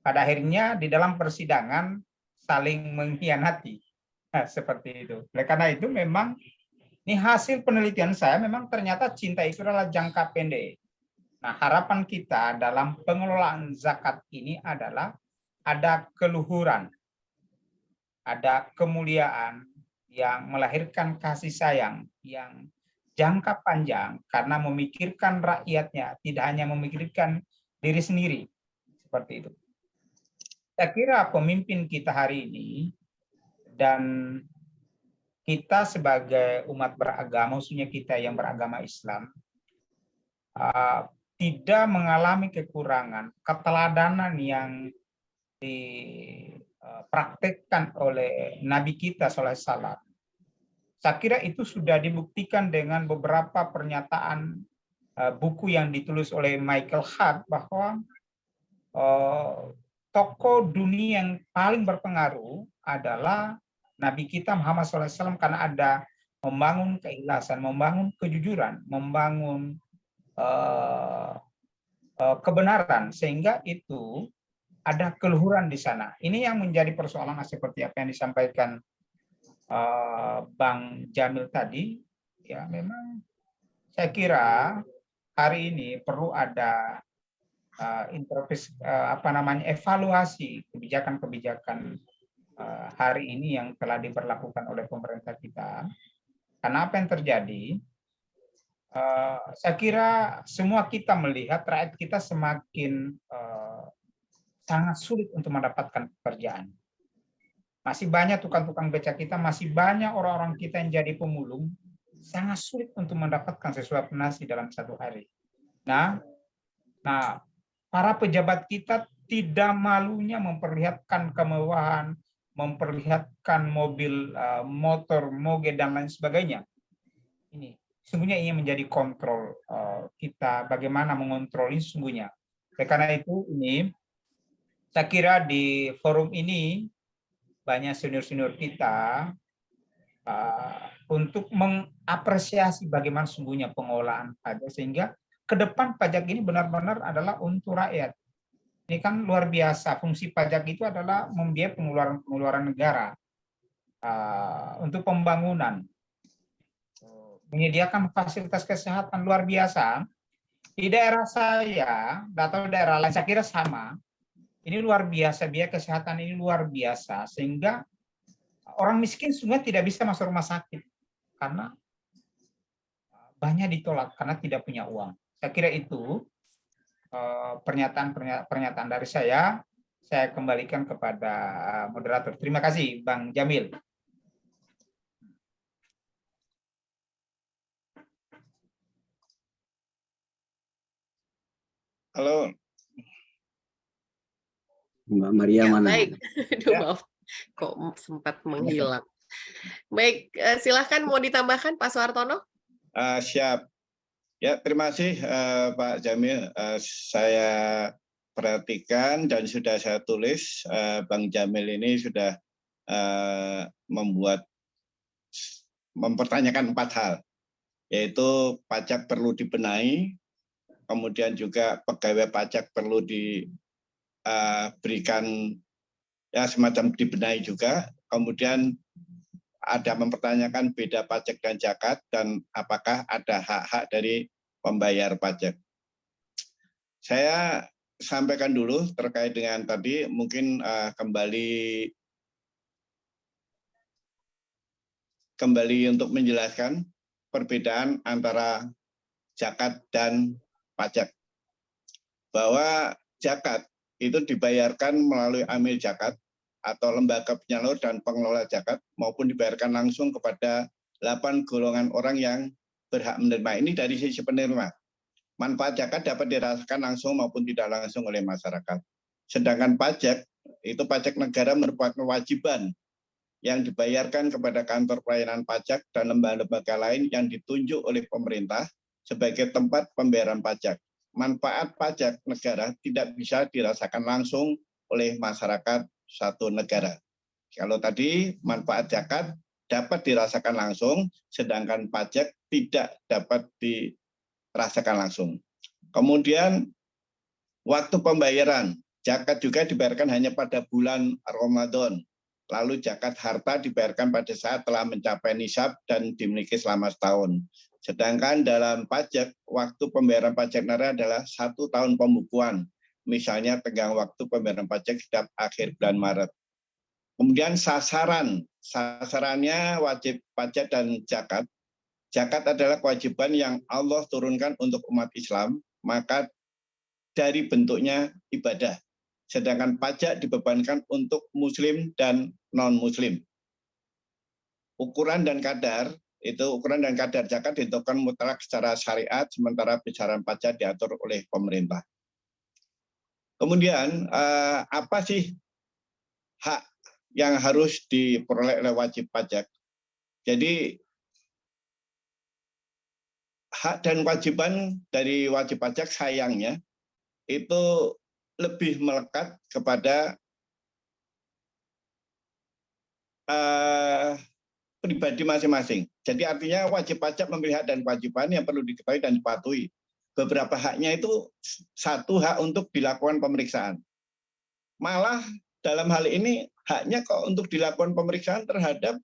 Pada akhirnya di dalam persidangan saling mengkhianati. Nah, seperti itu. Oleh karena itu memang ini hasil penelitian saya, memang ternyata cinta itu adalah jangka pendek. Nah, harapan kita dalam pengelolaan zakat ini adalah ada keluhuran, ada kemuliaan yang melahirkan kasih sayang yang jangka panjang karena memikirkan rakyatnya, tidak hanya memikirkan diri sendiri. Seperti itu. Saya kira pemimpin kita hari ini dan kita sebagai umat beragama, khususnya kita yang beragama Islam, tidak mengalami kekurangan keteladanan yang dipraktekkan oleh Nabi kita SAW. Saya kira itu sudah dibuktikan dengan beberapa pernyataan buku yang ditulis oleh Michael Hart bahwa tokoh dunia yang paling berpengaruh adalah Nabi kita Muhammad SAW, karena ada membangun keikhlasan, membangun kejujuran, membangun kebenaran, sehingga itu ada keluhuran di sana. Ini yang menjadi persoalan seperti apa yang disampaikan Bang Jamil tadi. Ya, memang saya kira hari ini perlu ada evaluasi kebijakan-kebijakan hari ini yang telah diberlakukan oleh pemerintah kita. Karena apa yang terjadi? Saya kira semua kita melihat rakyat kita semakin sangat sulit untuk mendapatkan pekerjaan. Masih banyak tukang-tukang beca kita, masih banyak orang-orang kita yang jadi pemulung, sangat sulit untuk mendapatkan sesuatu nasi dalam satu hari. Nah, para pejabat kita tidak malunya memperlihatkan kemewahan, memperlihatkan mobil, motor, moge dan lain sebagainya. Ini sesungguhnya ini menjadi kontrol kita, bagaimana mengontrol ini sesungguhnya. Karena itu ini saya kira di forum ini banyak senior-senior kita untuk mengapresiasi bagaimana sesungguhnya pengelolaan pajak, sehingga ke depan pajak ini benar-benar adalah untuk rakyat. Ini kan luar biasa, fungsi pajak itu adalah membiayai pengeluaran negara untuk pembangunan, menyediakan fasilitas kesehatan luar biasa. Di daerah saya atau daerah lain saya kira sama. Ini luar biasa, biaya kesehatan ini luar biasa, sehingga orang miskin sebenarnya tidak bisa masuk rumah sakit karena banyak ditolak karena tidak punya uang. Saya kira itu pernyataan dari saya kembalikan kepada moderator. Terima kasih, Bang Jamil. Halo. Mbak Maria Ya, mana? baik. Aduh, Ya. maaf. Kok sempat menghilang. Baik, silahkan mau ditambahkan Pak Suhartono? Siap. Ya, terima kasih Pak Jamil. Saya perhatikan dan sudah saya tulis. Bang Jamil ini sudah mempertanyakan 4 hal, yaitu pajak perlu dibenahi, kemudian juga pegawai pajak perlu diberikan ya semacam dibenahi juga, kemudian ada mempertanyakan beda pajak dan zakat, dan apakah ada hak-hak dari pembayar pajak. Saya sampaikan dulu terkait dengan tadi, mungkin kembali untuk menjelaskan perbedaan antara zakat dan pajak. Bahwa zakat itu dibayarkan melalui amil zakat atau lembaga penyalur dan pengelola zakat, maupun dibayarkan langsung kepada 8 golongan orang yang berhak menerima. Ini dari sisi penerima. Manfaat zakat dapat dirasakan langsung maupun tidak langsung oleh masyarakat. Sedangkan pajak, itu pajak negara merupakan kewajiban yang dibayarkan kepada kantor pelayanan pajak dan lembaga-lembaga lain yang ditunjuk oleh pemerintah sebagai tempat pembayaran pajak. Manfaat pajak negara tidak bisa dirasakan langsung oleh masyarakat satu negara. Kalau tadi manfaat zakat dapat dirasakan langsung, sedangkan pajak tidak dapat dirasakan langsung. Kemudian waktu pembayaran, zakat juga dibayarkan hanya pada bulan Ramadan. Lalu zakat harta dibayarkan pada saat telah mencapai nisab dan dimiliki selama setahun. Sedangkan dalam pajak, waktu pembayaran pajak negara adalah 1 tahun pembukuan. Misalnya tenggang waktu pembayaran pajak setiap akhir bulan Maret. Kemudian sasarannya wajib pajak dan zakat. Zakat adalah kewajiban yang Allah turunkan untuk umat Islam, maka dari bentuknya ibadah. Sedangkan pajak dibebankan untuk muslim dan non-muslim. Ukuran dan kadar zakat ditentukan mutlak secara syariat, sementara besaran pajak diatur oleh pemerintah. Kemudian apa sih hak yang harus diperoleh oleh wajib pajak? Jadi hak dan kewajiban dari wajib pajak sayangnya itu lebih melekat kepada pribadi masing-masing. Jadi artinya wajib pajak memiliki hak dan kewajiban yang perlu diketahui dan dipatuhi. Beberapa haknya itu satu hak untuk dilakukan pemeriksaan. Malah dalam hal ini haknya kok untuk dilakukan pemeriksaan terhadap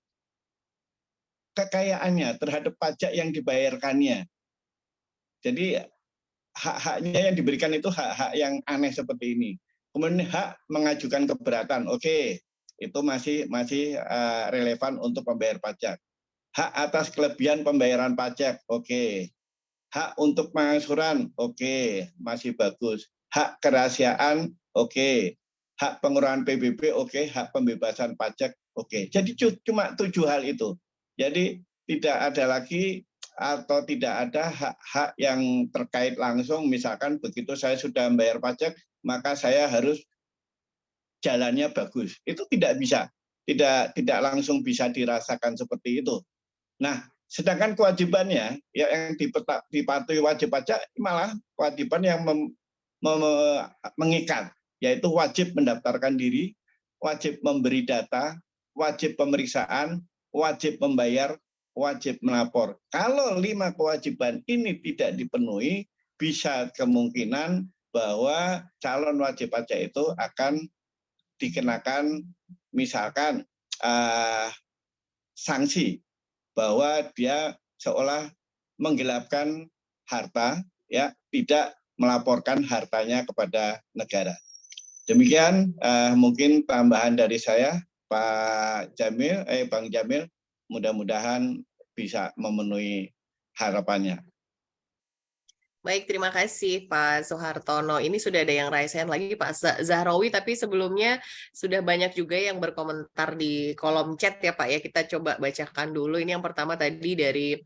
kekayaannya, terhadap pajak yang dibayarkannya. Jadi hak-haknya yang diberikan itu hak-hak yang aneh seperti ini. Kemudian hak mengajukan keberatan, oke, itu masih relevan untuk pembayar pajak. Hak atas kelebihan pembayaran pajak, oke. Hak untuk pengangsuran, oke, masih bagus. Hak kerahasiaan, oke. Hak pengurangan PBB, oke. Hak pembebasan pajak, oke. Jadi cuma 7 hal itu. Jadi tidak ada lagi atau tidak ada hak-hak yang terkait langsung, misalkan begitu saya sudah membayar pajak, maka saya harus jalannya bagus. Itu tidak bisa, tidak langsung bisa dirasakan seperti itu. Nah, sedangkan kewajibannya ya yang dipatuhi wajib pajak malah kewajiban yang mengikat, yaitu wajib mendaftarkan diri, wajib memberi data, wajib pemeriksaan, wajib membayar, wajib melapor. Kalau 5 kewajiban ini tidak dipenuhi, bisa kemungkinan bahwa calon wajib pajak itu akan dikenakan misalkan sanksi bahwa dia seolah menggelapkan harta, ya, tidak melaporkan hartanya kepada negara. Demikian mungkin tambahan dari saya, Pak Jamil, Bang Jamil, mudah-mudahan bisa memenuhi harapannya. Baik, terima kasih Pak Soehartono. Ini sudah ada yang raise hand lagi Pak Zahrawi, tapi sebelumnya sudah banyak juga yang berkomentar di kolom chat ya Pak ya. Kita coba bacakan dulu. Ini yang pertama tadi dari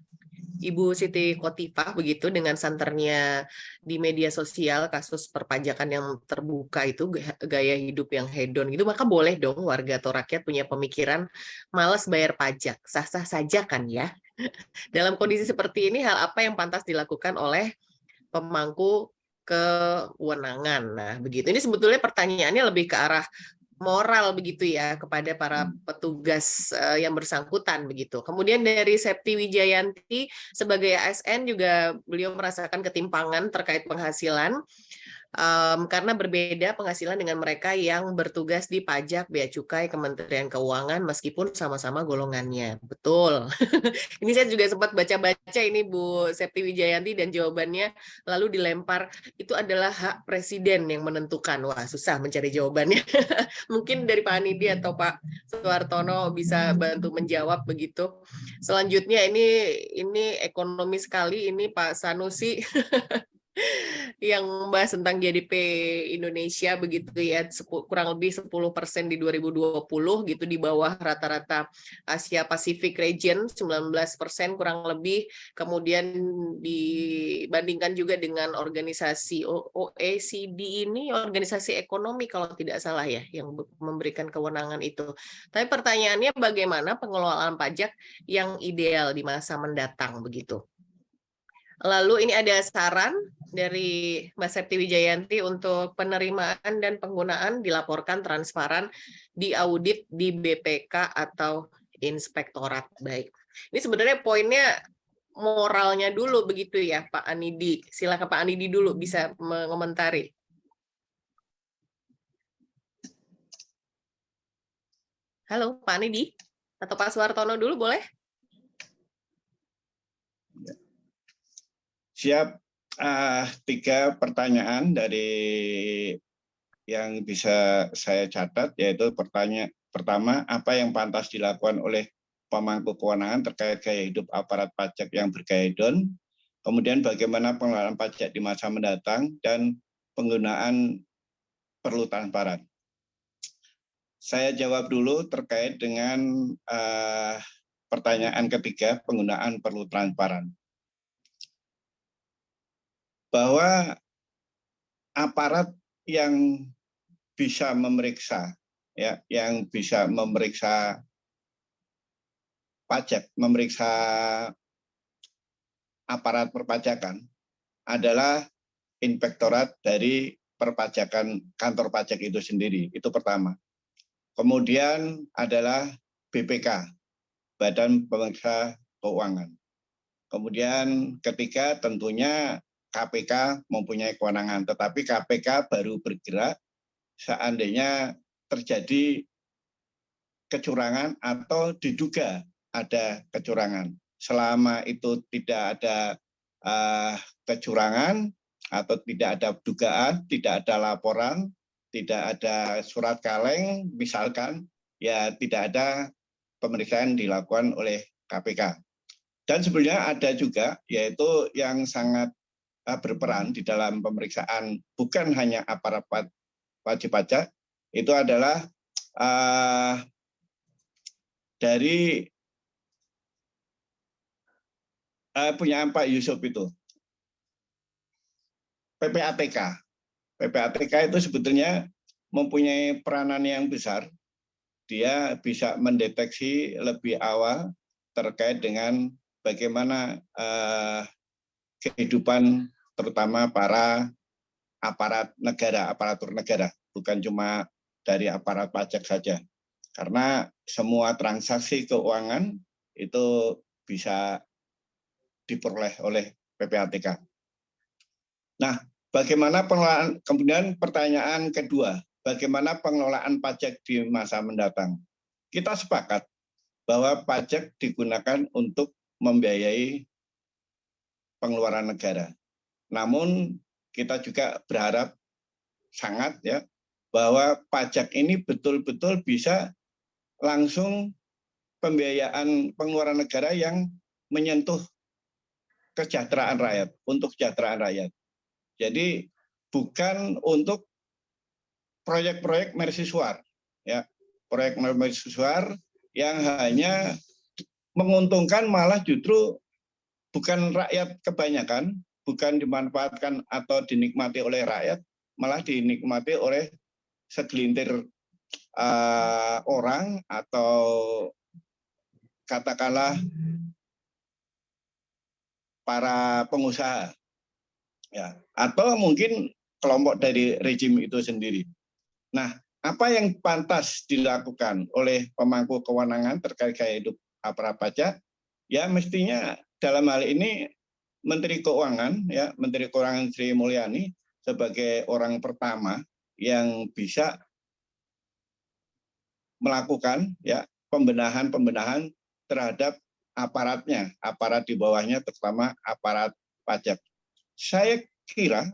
Ibu Siti Kotifah begitu dengan santernya di media sosial kasus perpajakan yang terbuka itu gaya hidup yang hedon gitu, maka boleh dong warga atau rakyat punya pemikiran malas bayar pajak. Sah-sah saja kan ya. Dalam kondisi seperti ini hal apa yang pantas dilakukan oleh pemangku kewenangan. Nah, begitu. Ini sebetulnya pertanyaannya lebih ke arah moral begitu ya kepada para petugas yang bersangkutan begitu. Kemudian dari Septi Wijayanti sebagai ASN juga beliau merasakan ketimpangan terkait penghasilan karena berbeda penghasilan dengan mereka yang bertugas di pajak, bea cukai, Kementerian Keuangan meskipun sama-sama golongannya. Betul. Ini saya juga sempat baca-baca ini Bu Septi Wijayanti dan jawabannya lalu dilempar itu adalah hak presiden yang menentukan. Wah, susah mencari jawabannya. Mungkin dari Pak Anidi atau Pak Soehartono bisa bantu menjawab begitu. Selanjutnya ini ekonomi sekali ini Pak Sanusi yang membahas tentang GDP Indonesia begitu ya, kurang lebih 10% di 2020 gitu, di bawah rata-rata Asia Pacific region 19% kurang lebih. Kemudian dibandingkan juga dengan organisasi OECD, ini organisasi ekonomi kalau tidak salah ya yang memberikan kewenangan itu. Tapi pertanyaannya bagaimana pengelolaan pajak yang ideal di masa mendatang begitu. Lalu ini ada saran dari Mbak Septi Wijayanti untuk penerimaan dan penggunaan dilaporkan transparan, diaudit di BPK atau inspektorat. Baik. Ini sebenarnya poinnya moralnya dulu begitu ya Pak Anidi. Silakan Pak Anidi dulu bisa mengomentari. Halo Pak Anidi atau Pak Soehartono dulu boleh? Siap. 3 pertanyaan dari yang bisa saya catat, yaitu pertama, apa yang pantas dilakukan oleh pemangku kewenangan terkait gaya hidup aparat pajak yang bergaya hedon, kemudian bagaimana pengelolaan pajak di masa mendatang, dan penggunaan perlu transparan. Saya jawab dulu terkait dengan pertanyaan ketiga, penggunaan perlu transparan. Bahwa aparat yang bisa memeriksa, ya, yang bisa memeriksa pajak, memeriksa aparat perpajakan adalah inspektorat dari perpajakan kantor pajak itu sendiri. Itu pertama. Kemudian adalah BPK, Badan Pemeriksa Keuangan. Kemudian ketiga tentunya KPK mempunyai kewenangan, tetapi KPK baru bergerak seandainya terjadi kecurangan atau diduga ada kecurangan. Selama itu tidak ada kecurangan atau tidak ada dugaan, tidak ada laporan, tidak ada surat kaleng, misalkan, ya tidak ada pemeriksaan dilakukan oleh KPK. Dan sebenarnya ada juga, yaitu yang sangat berperan di dalam pemeriksaan bukan hanya aparat wajib pajak, itu adalah dari punya Pak Yusuf itu, PPATK. PPATK itu sebetulnya mempunyai peranan yang besar. Dia bisa mendeteksi lebih awal terkait dengan bagaimana kehidupan terutama para aparat negara, aparatur negara, bukan cuma dari aparat pajak saja. Karena semua transaksi keuangan itu bisa diperoleh oleh PPATK. Nah, bagaimana pengelolaan, kemudian pertanyaan kedua, bagaimana pengelolaan pajak di masa mendatang? Kita sepakat bahwa pajak digunakan untuk membiayai pengeluaran negara. Namun kita juga berharap sangat ya bahwa pajak ini betul-betul bisa langsung pembiayaan pengeluaran negara yang menyentuh kesejahteraan rakyat, untuk kesejahteraan rakyat. Jadi bukan untuk proyek-proyek mercusuar, ya, proyek mercusuar yang hanya menguntungkan malah justru bukan rakyat kebanyakan, bukan dimanfaatkan atau dinikmati oleh rakyat, malah dinikmati oleh segelintir orang atau katakanlah para pengusaha, ya, atau mungkin kelompok dari rejim itu sendiri. Nah, apa yang pantas dilakukan oleh pemangku kewenangan terkait gaya hidup aparat pajak? Ya mestinya dalam hal ini Menteri Keuangan, ya Menteri Keuangan Sri Mulyani sebagai orang pertama yang bisa melakukan ya pembenahan terhadap aparatnya, aparat di bawahnya, terutama aparat pajak. Saya kira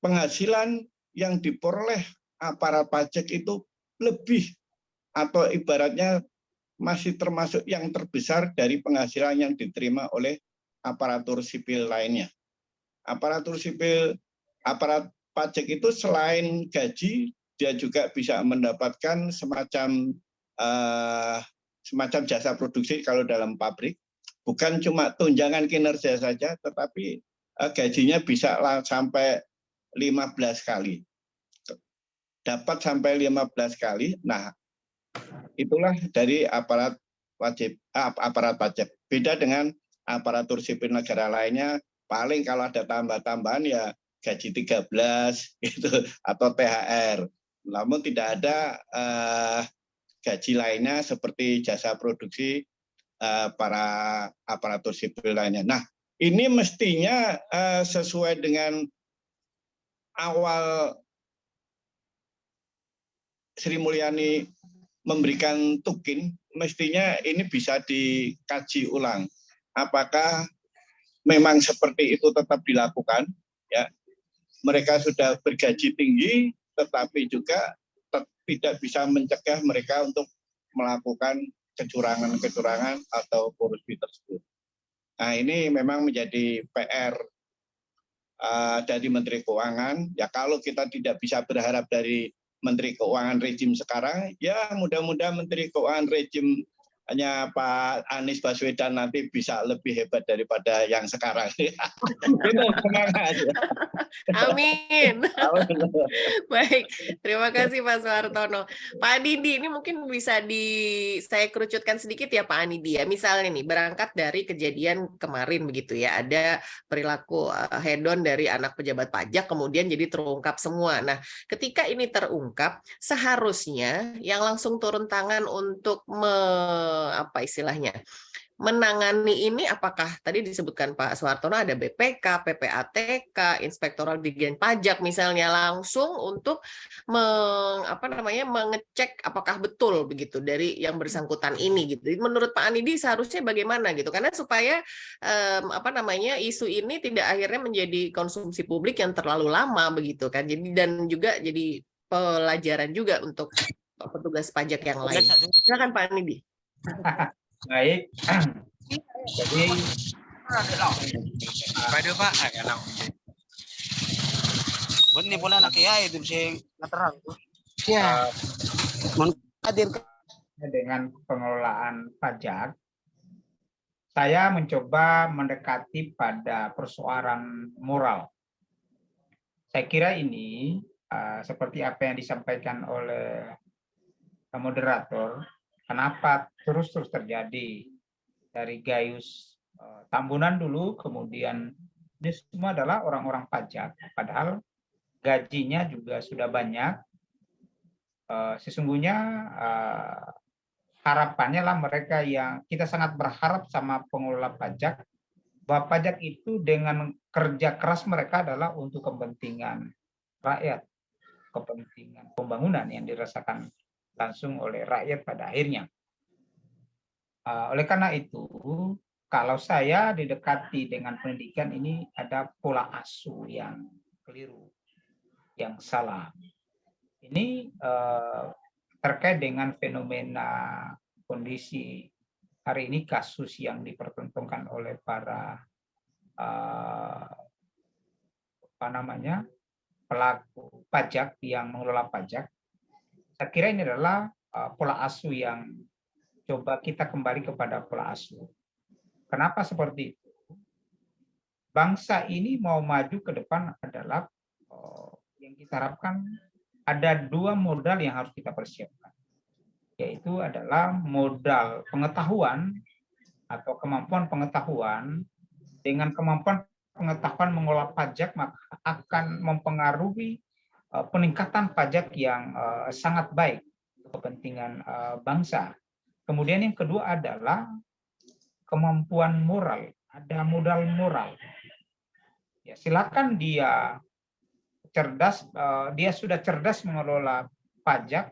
penghasilan yang diperoleh aparat pajak itu lebih atau ibaratnya masih termasuk yang terbesar dari penghasilan yang diterima oleh aparatur sipil lainnya. Aparatur sipil, aparat pajak itu selain gaji, dia juga bisa mendapatkan semacam jasa produksi kalau dalam pabrik. Bukan cuma tunjangan kinerja saja, tetapi gajinya bisa sampai 15 kali. Dapat sampai 15 kali. Nah, itulah dari aparat pajak. Beda dengan aparatur sipil negara lainnya, paling kalau ada tambah-tambahan ya gaji 13 gitu atau THR. Namun tidak ada gaji lainnya seperti jasa produksi para aparatur sipil lainnya. Nah, ini mestinya sesuai dengan awal Sri Mulyani memberikan tukin, mestinya ini bisa dikaji ulang. Apakah memang seperti itu tetap dilakukan? Ya, mereka sudah bergaji tinggi, tetapi juga tidak bisa mencegah mereka untuk melakukan kecurangan-kecurangan atau korupsi tersebut. Nah, ini memang menjadi PR dari Menteri Keuangan. Ya, kalau kita tidak bisa berharap dari Menteri Keuangan rejim sekarang, ya mudah-mudahan Menteri Keuangan rejim hanya Pak Anies Baswedan nanti bisa lebih hebat daripada yang sekarang. Itu semangat. Amin. Baik, terima kasih Pak Suhartono. Pak Anidi, ini mungkin bisa saya kerucutkan sedikit ya Pak Anidi ya. Misalnya nih, berangkat dari kejadian kemarin begitu ya, ada perilaku hedon dari anak pejabat pajak, kemudian jadi terungkap semua. Nah, ketika ini terungkap, seharusnya yang langsung turun tangan untuk menangani ini, apakah tadi disebutkan Pak Suhartono ada BPK, PPATK, Inspektorat Ditjen Pajak misalnya langsung untuk mengecek apakah betul begitu dari yang bersangkutan ini gitu. Menurut Pak Anidi seharusnya bagaimana gitu? Karena supaya isu ini tidak akhirnya menjadi konsumsi publik yang terlalu lama begitu kan. Jadi dan juga jadi pelajaran juga untuk petugas pajak yang lain. Silakan Pak Anidi. Baik. Jadi Pwede Pak? Bunyi pula nakiai itu si naterang. Ya. Hadir dengan pengelolaan pajak, saya mencoba mendekati pada persoalan moral. Saya kira ini seperti apa yang disampaikan oleh moderator, kenapa terus-terus terjadi dari Gayus Tambunan dulu, kemudian ini semua adalah orang-orang pajak, padahal gajinya juga sudah banyak. Sesungguhnya harapannya lah mereka yang kita sangat berharap sama pengelola pajak, bahwa pajak itu dengan kerja keras mereka adalah untuk kepentingan rakyat, kepentingan pembangunan yang dirasakan langsung oleh rakyat pada akhirnya. Oleh karena itu, kalau saya didekati dengan pendidikan ini ada pola asuh yang keliru, yang salah. Ini terkait dengan fenomena kondisi hari ini, kasus yang dipertontonkan oleh para pelaku pajak yang mengelola pajak. Saya kira ini adalah pola asuh yang coba kita kembali kepada pola asuh. Kenapa seperti itu? Bangsa ini mau maju ke depan adalah yang kita harapkan ada 2 modal yang harus kita persiapkan, yaitu adalah modal pengetahuan atau kemampuan pengetahuan. Dengan kemampuan pengetahuan mengolah pajak, maka akan mempengaruhi peningkatan pajak yang sangat baik untuk kepentingan bangsa. Kemudian yang kedua adalah kemampuan moral, ada modal moral. Ya, silakan dia cerdas, dia sudah cerdas mengelola pajak,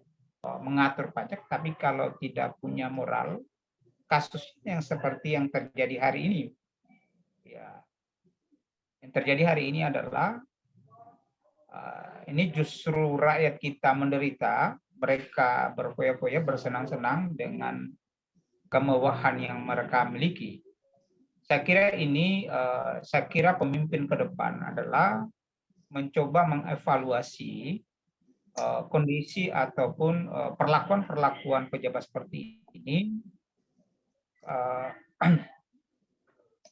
mengatur pajak, tapi kalau tidak punya moral, kasus yang seperti yang terjadi hari ini, ya, yang terjadi hari ini adalah ini justru rakyat kita menderita, mereka berfoya-foya, bersenang-senang dengan kemewahan yang mereka miliki. Saya kira ini, saya kira pemimpin ke depan adalah mencoba mengevaluasi kondisi ataupun perlakuan-perlakuan pejabat seperti ini,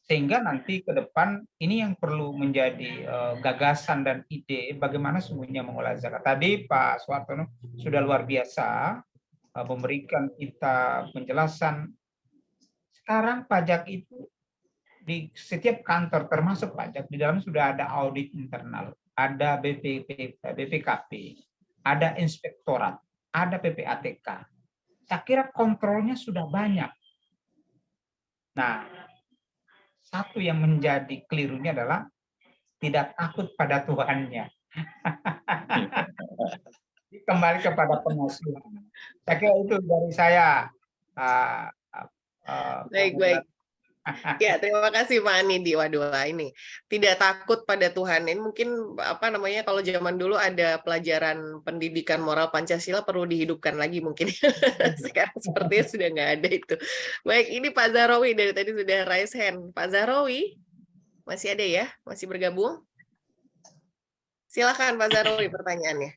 sehingga nanti ke depan ini yang perlu menjadi gagasan dan ide bagaimana sungguhnya mengolah zakat. Tadi Pak Suwartono sudah luar biasa memberikan kita penjelasan. Sekarang pajak itu di setiap kantor termasuk pajak di dalam sudah ada audit internal, ada BPKP, ada inspektorat, ada PPATK. Saya kira kontrolnya sudah banyak. Nah, satu yang menjadi kelirunya adalah tidak takut pada Tuhannya. Kembali kepada pengasuhan. Saya kira itu dari saya. Baik. Ya, terima kasih Pak Anidi. Waduh, ini tidak takut pada Tuhan. Ini mungkin kalau zaman dulu ada pelajaran pendidikan moral Pancasila perlu dihidupkan lagi mungkin. Sekarang sepertinya sudah nggak ada itu. Baik, ini Pak Zahrawi dari tadi sudah raise hand. Pak Zahrawi masih ada ya? Masih bergabung? Silakan Pak Zahrawi pertanyaannya.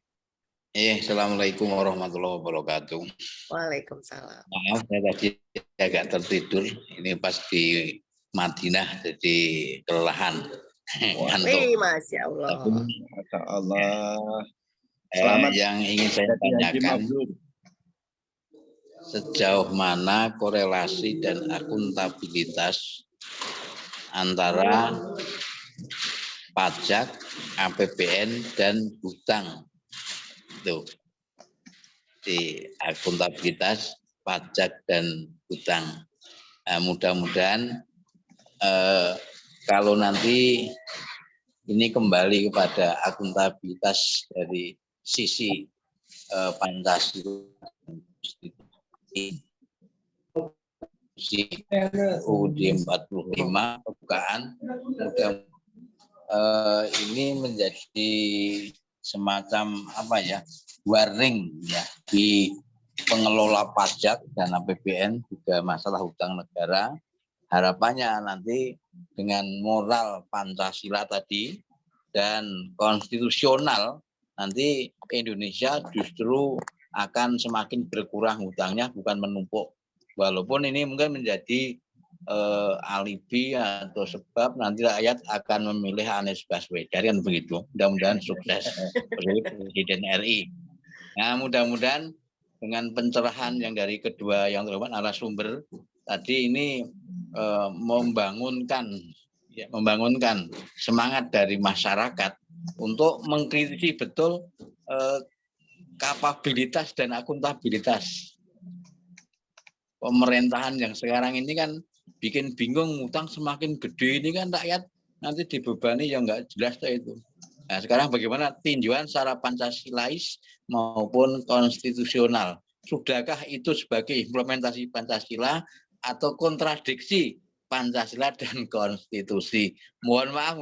Assalamualaikum warahmatullahi wabarakatuh. Waalaikumsalam. Maaf, saya tadi agak tertidur. Ini pas di Madinah, jadi kelelahan. Masya Allah. Masya Allah. Selamat. Yang ingin saya tanyakan, sejauh mana korelasi dan akuntabilitas antara pajak, APBN, dan hutang? Itu di akuntabilitas pajak dan hutang. Mudah-mudahan kalau nanti ini kembali kepada akuntabilitas dari sisi Pancasila UUD 45 pembukaan, ini menjadi semacam warning ya di pengelola pajak dan APBN juga masalah hutang negara. Harapannya nanti dengan moral Pancasila tadi dan konstitusional nanti Indonesia justru akan semakin berkurang hutangnya, bukan menumpuk. Walaupun ini mungkin menjadi alibi atau sebab nanti rakyat akan memilih Anies Baswedan, kan begitu. Mudah-mudahan sukses Presiden RI. Nah, mudah-mudahan dengan pencerahan yang dari kedua yang terhormat narasumber tadi ini membangunkan semangat dari masyarakat untuk mengkritisi betul kapabilitas dan akuntabilitas pemerintahan yang sekarang ini kan bikin bingung, utang semakin gede ini kan rakyat nanti dibebani yang nggak jelas itu. Nah, sekarang bagaimana tinjauan secara Pancasilais maupun konstitusional? Sudahkah itu sebagai implementasi Pancasila atau kontradiksi Pancasila dan konstitusi? Mohon maaf,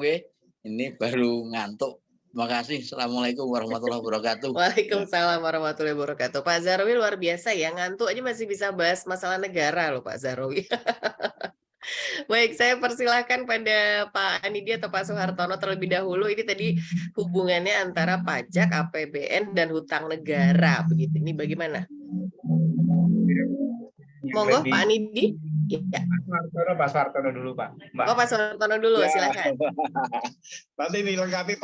ini baru ngantuk. Terima kasih. Assalamualaikum warahmatullahi wabarakatuh. Waalaikumsalam warahmatullahi wabarakatuh. Pak Zarwi luar biasa ya, ngantuk aja masih bisa bahas masalah negara loh Pak Zarwi. Baik, saya persilahkan pada Pak Anidi atau Pak Soehartono terlebih dahulu. Ini tadi hubungannya antara pajak, APBN, dan hutang negara. Begitu. Ini bagaimana? Monggo, Pak Anidi. Ya. Pak Soehartono dulu, Pak. Mbak. Oh, Pak Soehartono dulu, Ya. silakan. Nanti dilengkapi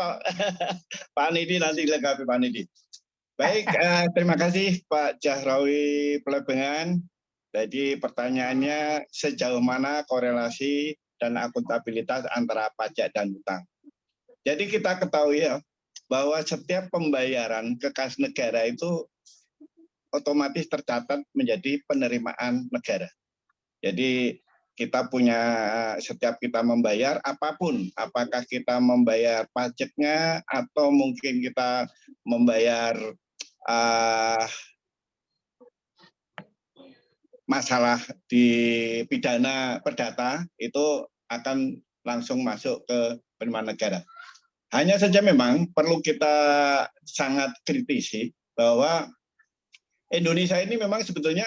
Pak Nidi, nanti dilengkapi Pak Nidi. Baik, terima kasih Pak Jahrawi Plebengan. Jadi pertanyaannya sejauh mana korelasi dan akuntabilitas antara pajak dan hutang. Jadi kita ketahui ya bahwa setiap pembayaran ke kas negara itu otomatis tercatat menjadi penerimaan negara. Jadi kita punya, setiap kita membayar apapun, apakah kita membayar pajaknya atau mungkin kita membayar masalah di pidana perdata, itu akan langsung masuk ke penerimaan negara. Hanya saja memang perlu kita sangat kritisi bahwa Indonesia ini memang sebetulnya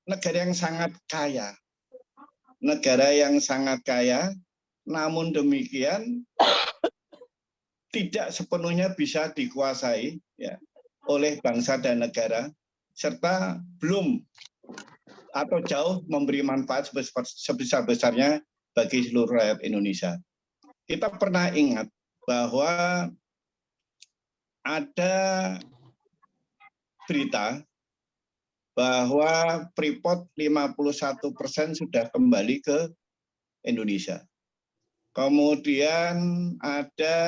negara yang sangat kaya. Negara yang sangat kaya, namun demikian tidak sepenuhnya bisa dikuasai ya, oleh bangsa dan negara, serta belum atau jauh memberi manfaat sebesar-besarnya bagi seluruh rakyat Indonesia. Kita pernah ingat bahwa ada berita bahwa Freeport 51% sudah kembali ke Indonesia. Kemudian ada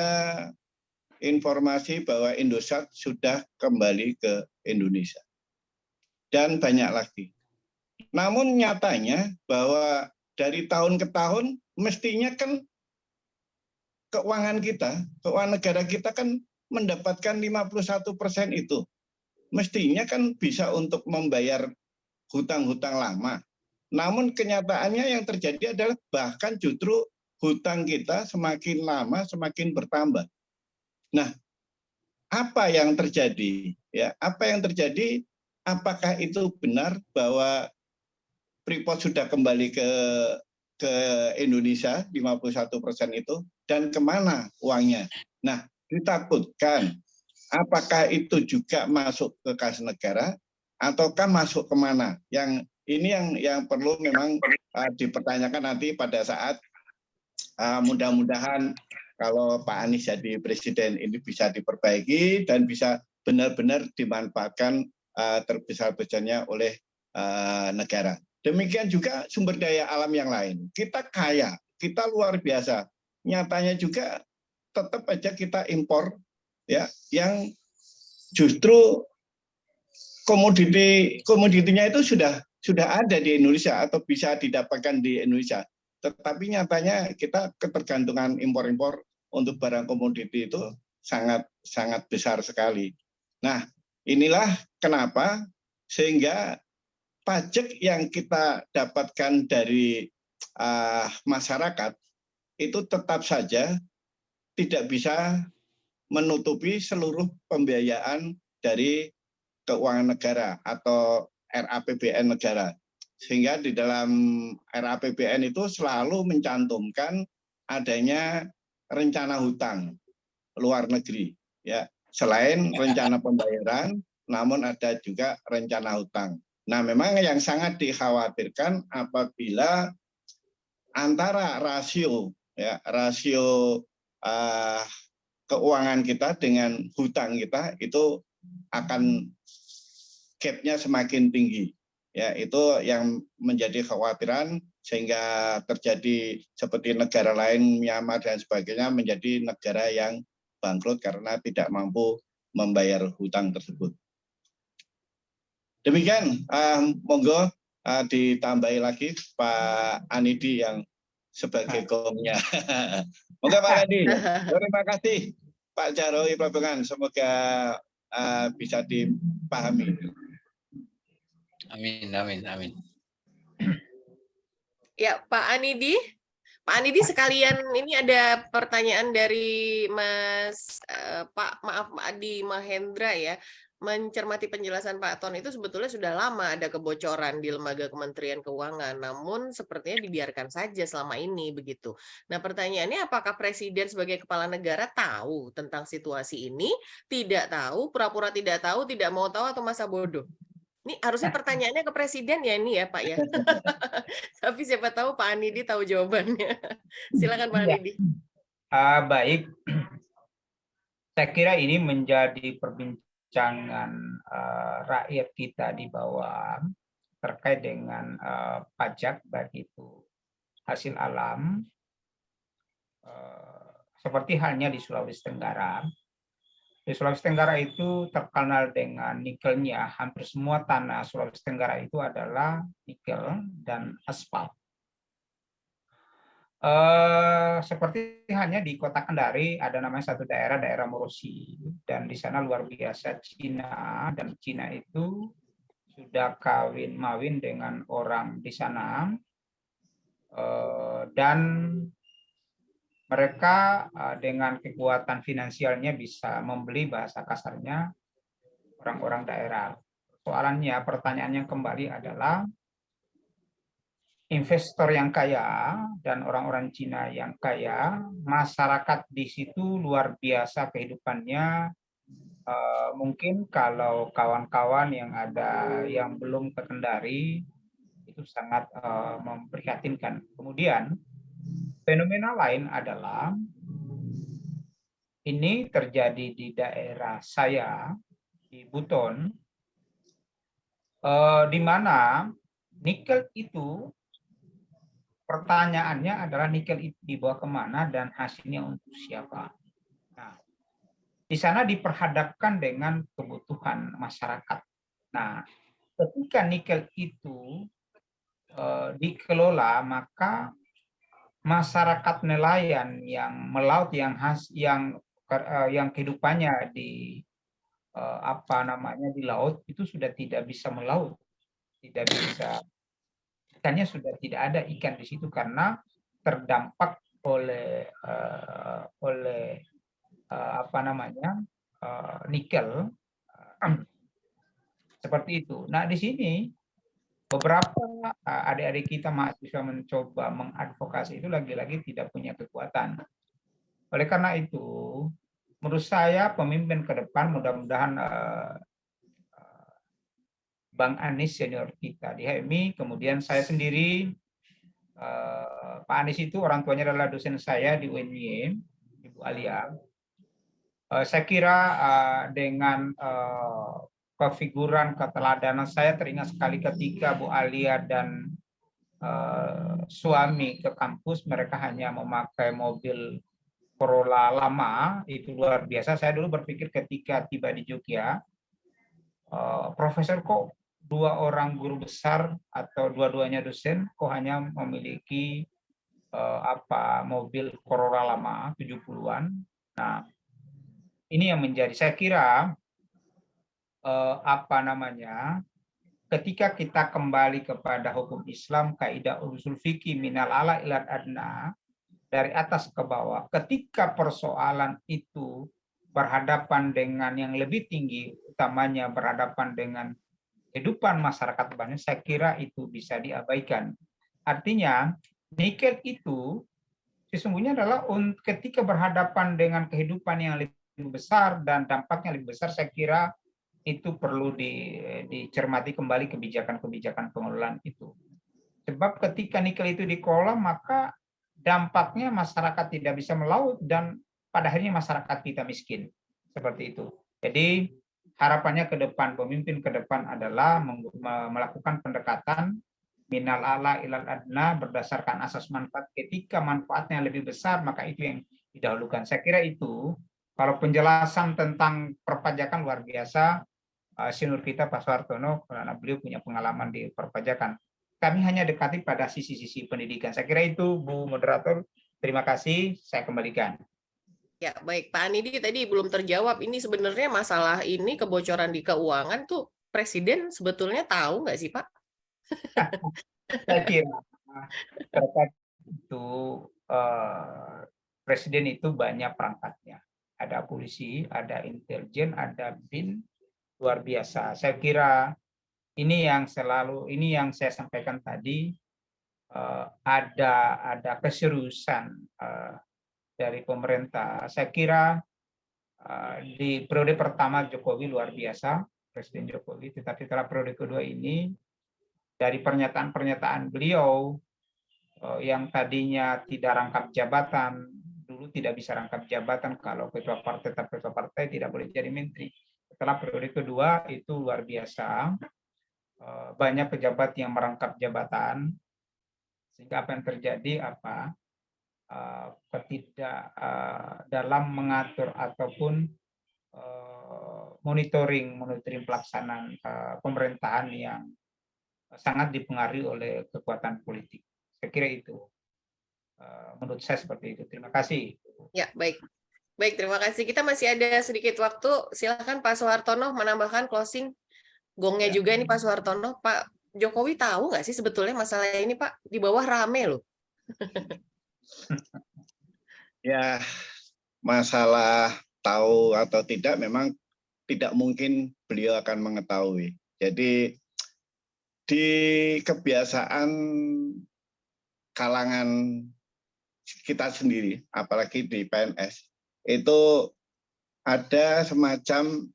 informasi bahwa Indosat sudah kembali ke Indonesia. Dan banyak lagi. Namun nyatanya bahwa dari tahun ke tahun mestinya kan keuangan negara kita kan mendapatkan 51% itu. Mestinya kan bisa untuk membayar hutang-hutang lama. Namun kenyataannya yang terjadi adalah bahkan justru hutang kita semakin lama semakin bertambah. Nah, apa yang terjadi? Ya, apa yang terjadi? Apakah itu benar bahwa Freeport sudah kembali ke Indonesia 51% itu, dan kemana uangnya? Nah, ditakutkan apakah itu juga masuk ke kas negara ataukah masuk kemana? Yang ini yang perlu memang dipertanyakan nanti pada saat mudah-mudahan kalau Pak Anies jadi presiden ini bisa diperbaiki dan bisa benar-benar dimanfaatkan terbesar-besarnya oleh negara. Demikian juga sumber daya alam yang lain. Kita kaya, kita luar biasa. Nyatanya juga tetap aja kita impor ya, yang justru komoditinya itu sudah ada di Indonesia atau bisa didapatkan di Indonesia. Tetapi nyatanya kita ketergantungan impor-impor untuk barang komoditi itu sangat besar sekali. Nah, inilah kenapa sehingga pajak yang kita dapatkan dari masyarakat itu tetap saja tidak bisa menutupi seluruh pembiayaan dari keuangan negara atau RAPBN negara. Sehingga di dalam RAPBN itu selalu mencantumkan adanya rencana hutang luar negeri. Ya, selain rencana pembayaran, namun ada juga rencana hutang. Nah, memang yang sangat dikhawatirkan apabila antara rasio keuangan kita dengan hutang kita itu akan gap-nya semakin tinggi. Ya, itu yang menjadi kekhawatiran sehingga terjadi seperti negara lain Myanmar dan sebagainya menjadi negara yang bangkrut karena tidak mampu membayar hutang tersebut. Demikian, monggo ditambahi lagi Pak Anidi yang sebagai komnya. Monggo Pak Anidi. Terima kasih Pak Jaroi Pelabuhan. Semoga bisa dipahami. Amin, amin, amin. Ya, Pak Anidi. Pak Anidi sekalian ini ada pertanyaan dari Pak Adi Mahendra ya. Mencermati penjelasan Pak Ton itu sebetulnya sudah lama ada kebocoran di lembaga Kementerian Keuangan, namun sepertinya dibiarkan saja selama ini begitu. Nah, pertanyaannya apakah Presiden sebagai kepala negara tahu tentang situasi ini, tidak tahu, pura-pura tidak tahu, tidak mau tahu atau masa bodoh? Ini harusnya pertanyaannya ke Presiden ya ini ya Pak ya. Tapi siapa tahu Pak Anidi tahu jawabannya. Silakan Pak Anidi. Baik, saya kira ini menjadi perbincangan rakyat kita di bawah terkait dengan pajak, baik itu hasil alam, seperti halnya di Sulawesi Tenggara. Di Sulawesi Tenggara itu terkenal dengan nikelnya. Hampir semua tanah Sulawesi Tenggara itu adalah nikel dan aspal. Seperti halnya di Kota Kendari ada namanya satu daerah Morosi, dan di sana luar biasa Cina, dan Cina itu sudah kawin mawin dengan orang di sana, dan mereka dengan kekuatan finansialnya bisa membeli, bahasa kasarnya, orang-orang daerah. Soalannya, pertanyaannya kembali adalah, investor yang kaya dan orang-orang Cina yang kaya, masyarakat di situ luar biasa kehidupannya. Mungkin kalau kawan-kawan yang ada yang belum ke Kendari, itu sangat memprihatinkan. Kemudian, fenomena lain adalah ini terjadi di daerah saya, di Buton, di mana nikel itu, pertanyaannya adalah nikel itu dibawa kemana dan hasilnya untuk siapa. Nah, di sana diperhadapkan dengan kebutuhan masyarakat. Nah, ketika nikel itu dikelola, maka masyarakat nelayan yang melaut, yang kehidupannya di di laut itu sudah tidak bisa melaut, tidak bisa, ikannya sudah tidak ada ikan di situ karena terdampak oleh nikel, seperti itu. Nah, di sini beberapa adik-adik kita mahasiswa mencoba mengadvokasi itu lagi-lagi tidak punya kekuatan. Oleh karena itu, menurut saya pemimpin ke depan mudah-mudahan Bang Anies senior kita di HMI, kemudian saya sendiri, Pak Anies itu orang tuanya adalah dosen saya di UNY, Ibu Alia. Saya kira dengan kefiguran keteladanan, saya teringat sekali ketika Bu Alia dan suami ke kampus, mereka hanya memakai mobil Corolla lama, itu luar biasa. Saya dulu berpikir ketika tiba di Jogja, profesor kok dua orang guru besar atau dua-duanya dosen kok hanya memiliki mobil Corolla lama 70-an. Nah, ini yang menjadi, saya kira ketika kita kembali kepada hukum Islam, kaidah usul fikih minal ala ilal adna, dari atas ke bawah, ketika persoalan itu berhadapan dengan yang lebih tinggi, utamanya berhadapan dengan kehidupan masyarakat banyak, saya kira itu bisa diabaikan. Artinya, nikel itu sesungguhnya adalah ketika berhadapan dengan kehidupan yang lebih besar dan dampaknya lebih besar, saya kira itu perlu dicermati kembali kebijakan-kebijakan pengelolaan itu. Sebab ketika nikel itu dikelola, maka dampaknya masyarakat tidak bisa melaut dan pada akhirnya masyarakat kita miskin. Seperti itu. Jadi harapannya ke depan, pemimpin ke depan adalah melakukan pendekatan minal a'la ilal adna berdasarkan asas manfaat. Ketika manfaatnya lebih besar, maka itu yang didahulukan. Saya kira itu, kalau penjelasan tentang perpajakan luar biasa, senior kita Pak Suhartono, karena beliau punya pengalaman di perpajakan. Kami hanya dekati pada sisi-sisi pendidikan. Saya kira itu, Bu Moderator. Terima kasih, saya kembalikan. Ya, baik. Pak Anidi tadi belum terjawab. Ini sebenarnya masalah ini kebocoran di keuangan tuh Presiden sebetulnya tahu nggak sih, Pak? Saya kira terkait itu Presiden itu banyak perangkatnya. Ada polisi, ada intelijen, ada BIN, luar biasa. Saya kira ini yang saya sampaikan tadi, ada keseriusan dari pemerintah. Saya kira di periode pertama Jokowi luar biasa, Presiden Jokowi, tetapi setelah periode kedua ini, dari pernyataan-pernyataan beliau yang tadinya tidak rangkap jabatan, dulu tidak bisa rangkap jabatan kalau ketua partai, tetap ketua partai tidak boleh jadi menteri. Setelah periode kedua itu luar biasa, banyak pejabat yang merangkap jabatan, sehingga apa yang terjadi dalam mengatur ataupun monitoring pelaksanaan pemerintahan yang sangat dipengaruhi oleh kekuatan politik. Saya kira itu, menurut saya seperti itu. Terima kasih. Ya, baik. Baik, terima kasih. Kita masih ada sedikit waktu. Silakan Pak Suhartono menambahkan closing. Gongnya juga nih Pak Suhartono. Pak Jokowi tahu nggak sih sebetulnya masalah ini, Pak? Di bawah rame loh. Ya, masalah tahu atau tidak memang tidak mungkin beliau akan mengetahui. Jadi di kebiasaan kalangan kita sendiri, apalagi di PNS, itu ada semacam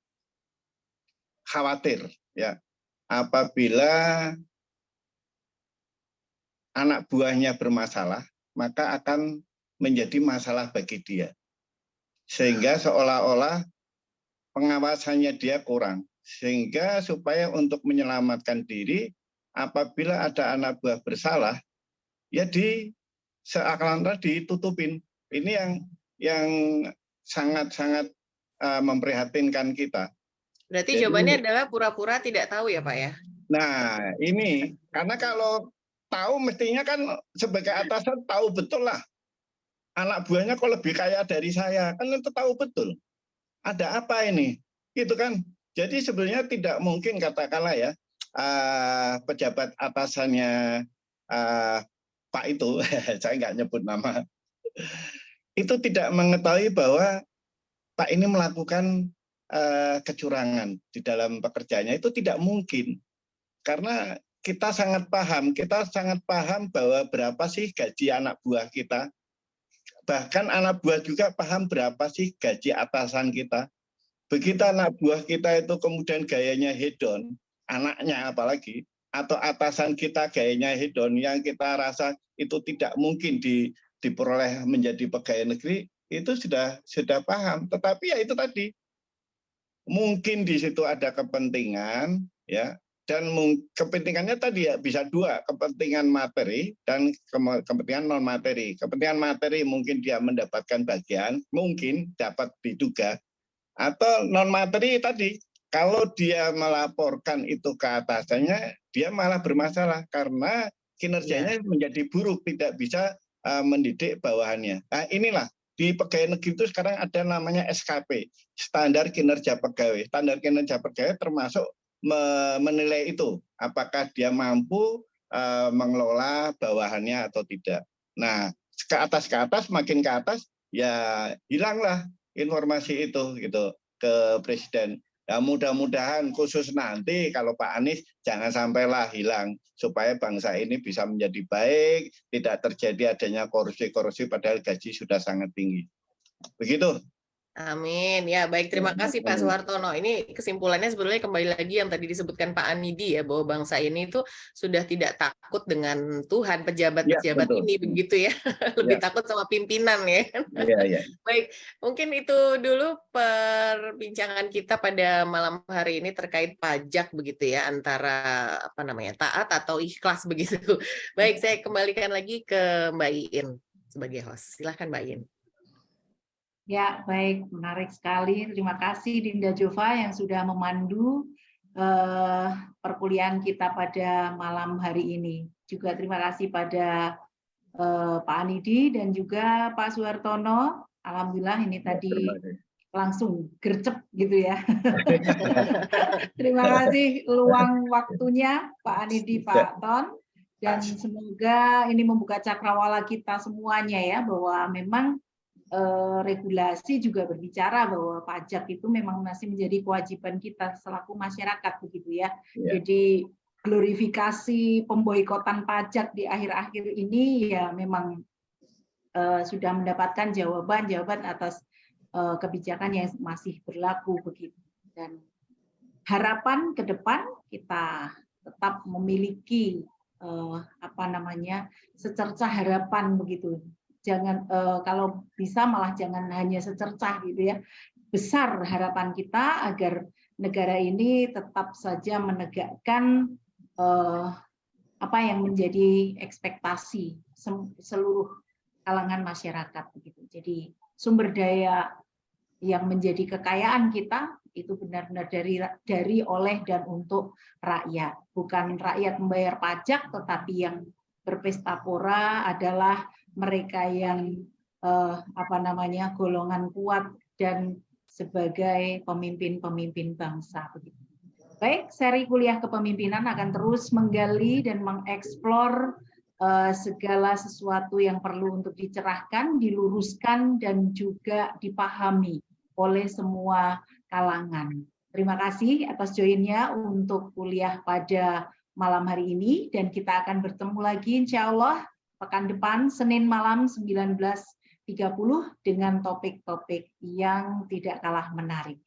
khawatir ya apabila anak buahnya bermasalah, maka akan menjadi masalah bagi dia. Sehingga seolah-olah pengawasannya dia kurang. Sehingga supaya untuk menyelamatkan diri, apabila ada anak buah bersalah, ya seakan-akan ditutupin. Ini yang sangat-sangat memprihatinkan kita. Berarti jawabannya adalah pura-pura tidak tahu ya Pak ya? Nah ini, karena kalau tahu mestinya kan sebagai atasan tahu betul lah. Anak buahnya kok lebih kaya dari saya, kan itu tahu betul. Ada apa ini? Gitu kan. Jadi sebenarnya tidak mungkin katakanlah ya, pejabat atasannya Pak itu, saya nggak nyebut nama, itu tidak mengetahui bahwa Pak ini melakukan kecurangan di dalam pekerjaannya. Itu tidak mungkin. Karena kita sangat paham bahwa berapa sih gaji anak buah kita. Bahkan anak buah juga paham berapa sih gaji atasan kita. Begitu anak buah kita itu kemudian gayanya hedon, anaknya apalagi, atau atasan kita gayanya hedon yang kita rasa itu tidak mungkin diperoleh menjadi pegawai negeri, itu sudah paham. Tetapi ya itu tadi, mungkin di situ ada kepentingan, ya, dan kepentingannya tadi ya bisa dua, kepentingan materi dan kepentingan non materi. Kepentingan materi mungkin dia mendapatkan bagian, mungkin dapat diduga, atau non materi tadi kalau dia melaporkan itu ke atasannya, dia malah bermasalah karena kinerjanya menjadi buruk, tidak bisa mendidik bawahannya. Nah inilah di pegawai negeri itu sekarang ada namanya SKP, standar kinerja pegawai. Standar kinerja pegawai termasuk menilai itu, apakah dia mampu mengelola bawahannya atau tidak. Nah, ke atas, makin ke atas, ya hilanglah informasi itu gitu ke Presiden. Ya, mudah-mudahan khusus nanti kalau Pak Anies jangan sampailah hilang, supaya bangsa ini bisa menjadi baik, tidak terjadi adanya korupsi-korupsi padahal gaji sudah sangat tinggi. Begitu. Amin. Ya, baik. Terima kasih Pak Suhartono. Ini kesimpulannya sebenarnya kembali lagi yang tadi disebutkan Pak Anidi ya, bahwa bangsa ini itu sudah tidak takut dengan Tuhan, pejabat-pejabat betul. ini begitu ya. Lebih takut sama pimpinan ya. Iya. Baik, mungkin itu dulu perbincangan kita pada malam hari ini terkait pajak begitu ya, antara apa namanya, taat atau ikhlas begitu. Baik, saya kembalikan lagi ke Mbak Iin sebagai host. Silakan Mbak Iin. Ya, baik, menarik sekali. Terima kasih Dinda Jova yang sudah memandu perkuliahan kita pada malam hari ini. Juga terima kasih pada Pak Anidi dan juga Pak Suhartono. Alhamdulillah ini tadi langsung gercep gitu ya. Terima kasih luang waktunya Pak Anidi, Pak Ton. Dan semoga ini membuka cakrawala kita semuanya ya, bahwa memang regulasi juga berbicara bahwa pajak itu memang masih menjadi kewajiban kita selaku masyarakat begitu ya. Jadi glorifikasi pemboikotan pajak di akhir-akhir ini ya memang sudah mendapatkan jawaban atas kebijakan yang masih berlaku begitu. Dan harapan ke depan kita tetap memiliki secercah harapan begitu. Jangan kalau bisa malah jangan hanya secercah gitu ya. Besar harapan kita agar negara ini tetap saja menegakkan apa yang menjadi ekspektasi seluruh kalangan masyarakat begitu. Jadi sumber daya yang menjadi kekayaan kita itu benar-benar dari oleh dan untuk rakyat. Bukan rakyat membayar pajak, tetapi yang berpesta pora adalah mereka yang golongan kuat dan sebagai pemimpin-pemimpin bangsa. Baik, seri kuliah kepemimpinan akan terus menggali dan mengeksplor segala sesuatu yang perlu untuk dicerahkan, diluruskan, dan juga dipahami oleh semua kalangan. Terima kasih atas joinnya untuk kuliah pada malam hari ini, dan kita akan bertemu lagi insya Allah pekan depan, Senin malam 19.30 dengan topik-topik yang tidak kalah menarik.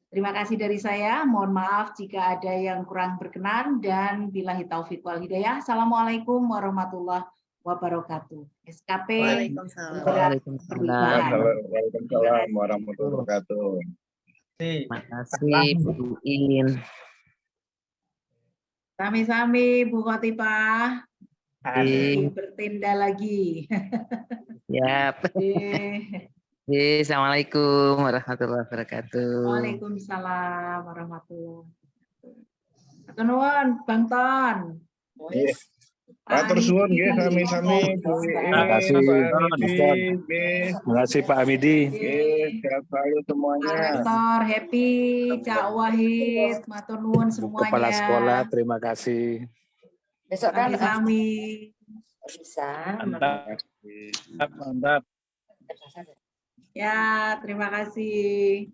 Terima kasih dari saya. Mohon maaf jika ada yang kurang berkenan, dan billahi taufiq wal hidayah. Assalamualaikum warahmatullahi wabarakatuh. SKP. Waalaikumsalam warahmatullahi wabarakatuh. Terima kasih Bu Iin. Sami-sami Bu Khotifah. Bertenda lagi. Siap. Assalamualaikum warahmatullahi wabarakatuh. Waalaikumsalam warahmatullahi wabarakatuh. Atur nuwun, Bang Ton. Atur suwun nggih sami-sami. Terima kasih. Terima kasih Pak Amidi. Sehat selalu semuanya. Pak Rektor, happy, Cak Wahid, matur nuwun semuanya. Kepala sekolah, terima kasih. Besok kan kami bisa. Mantap. Ya, terima kasih.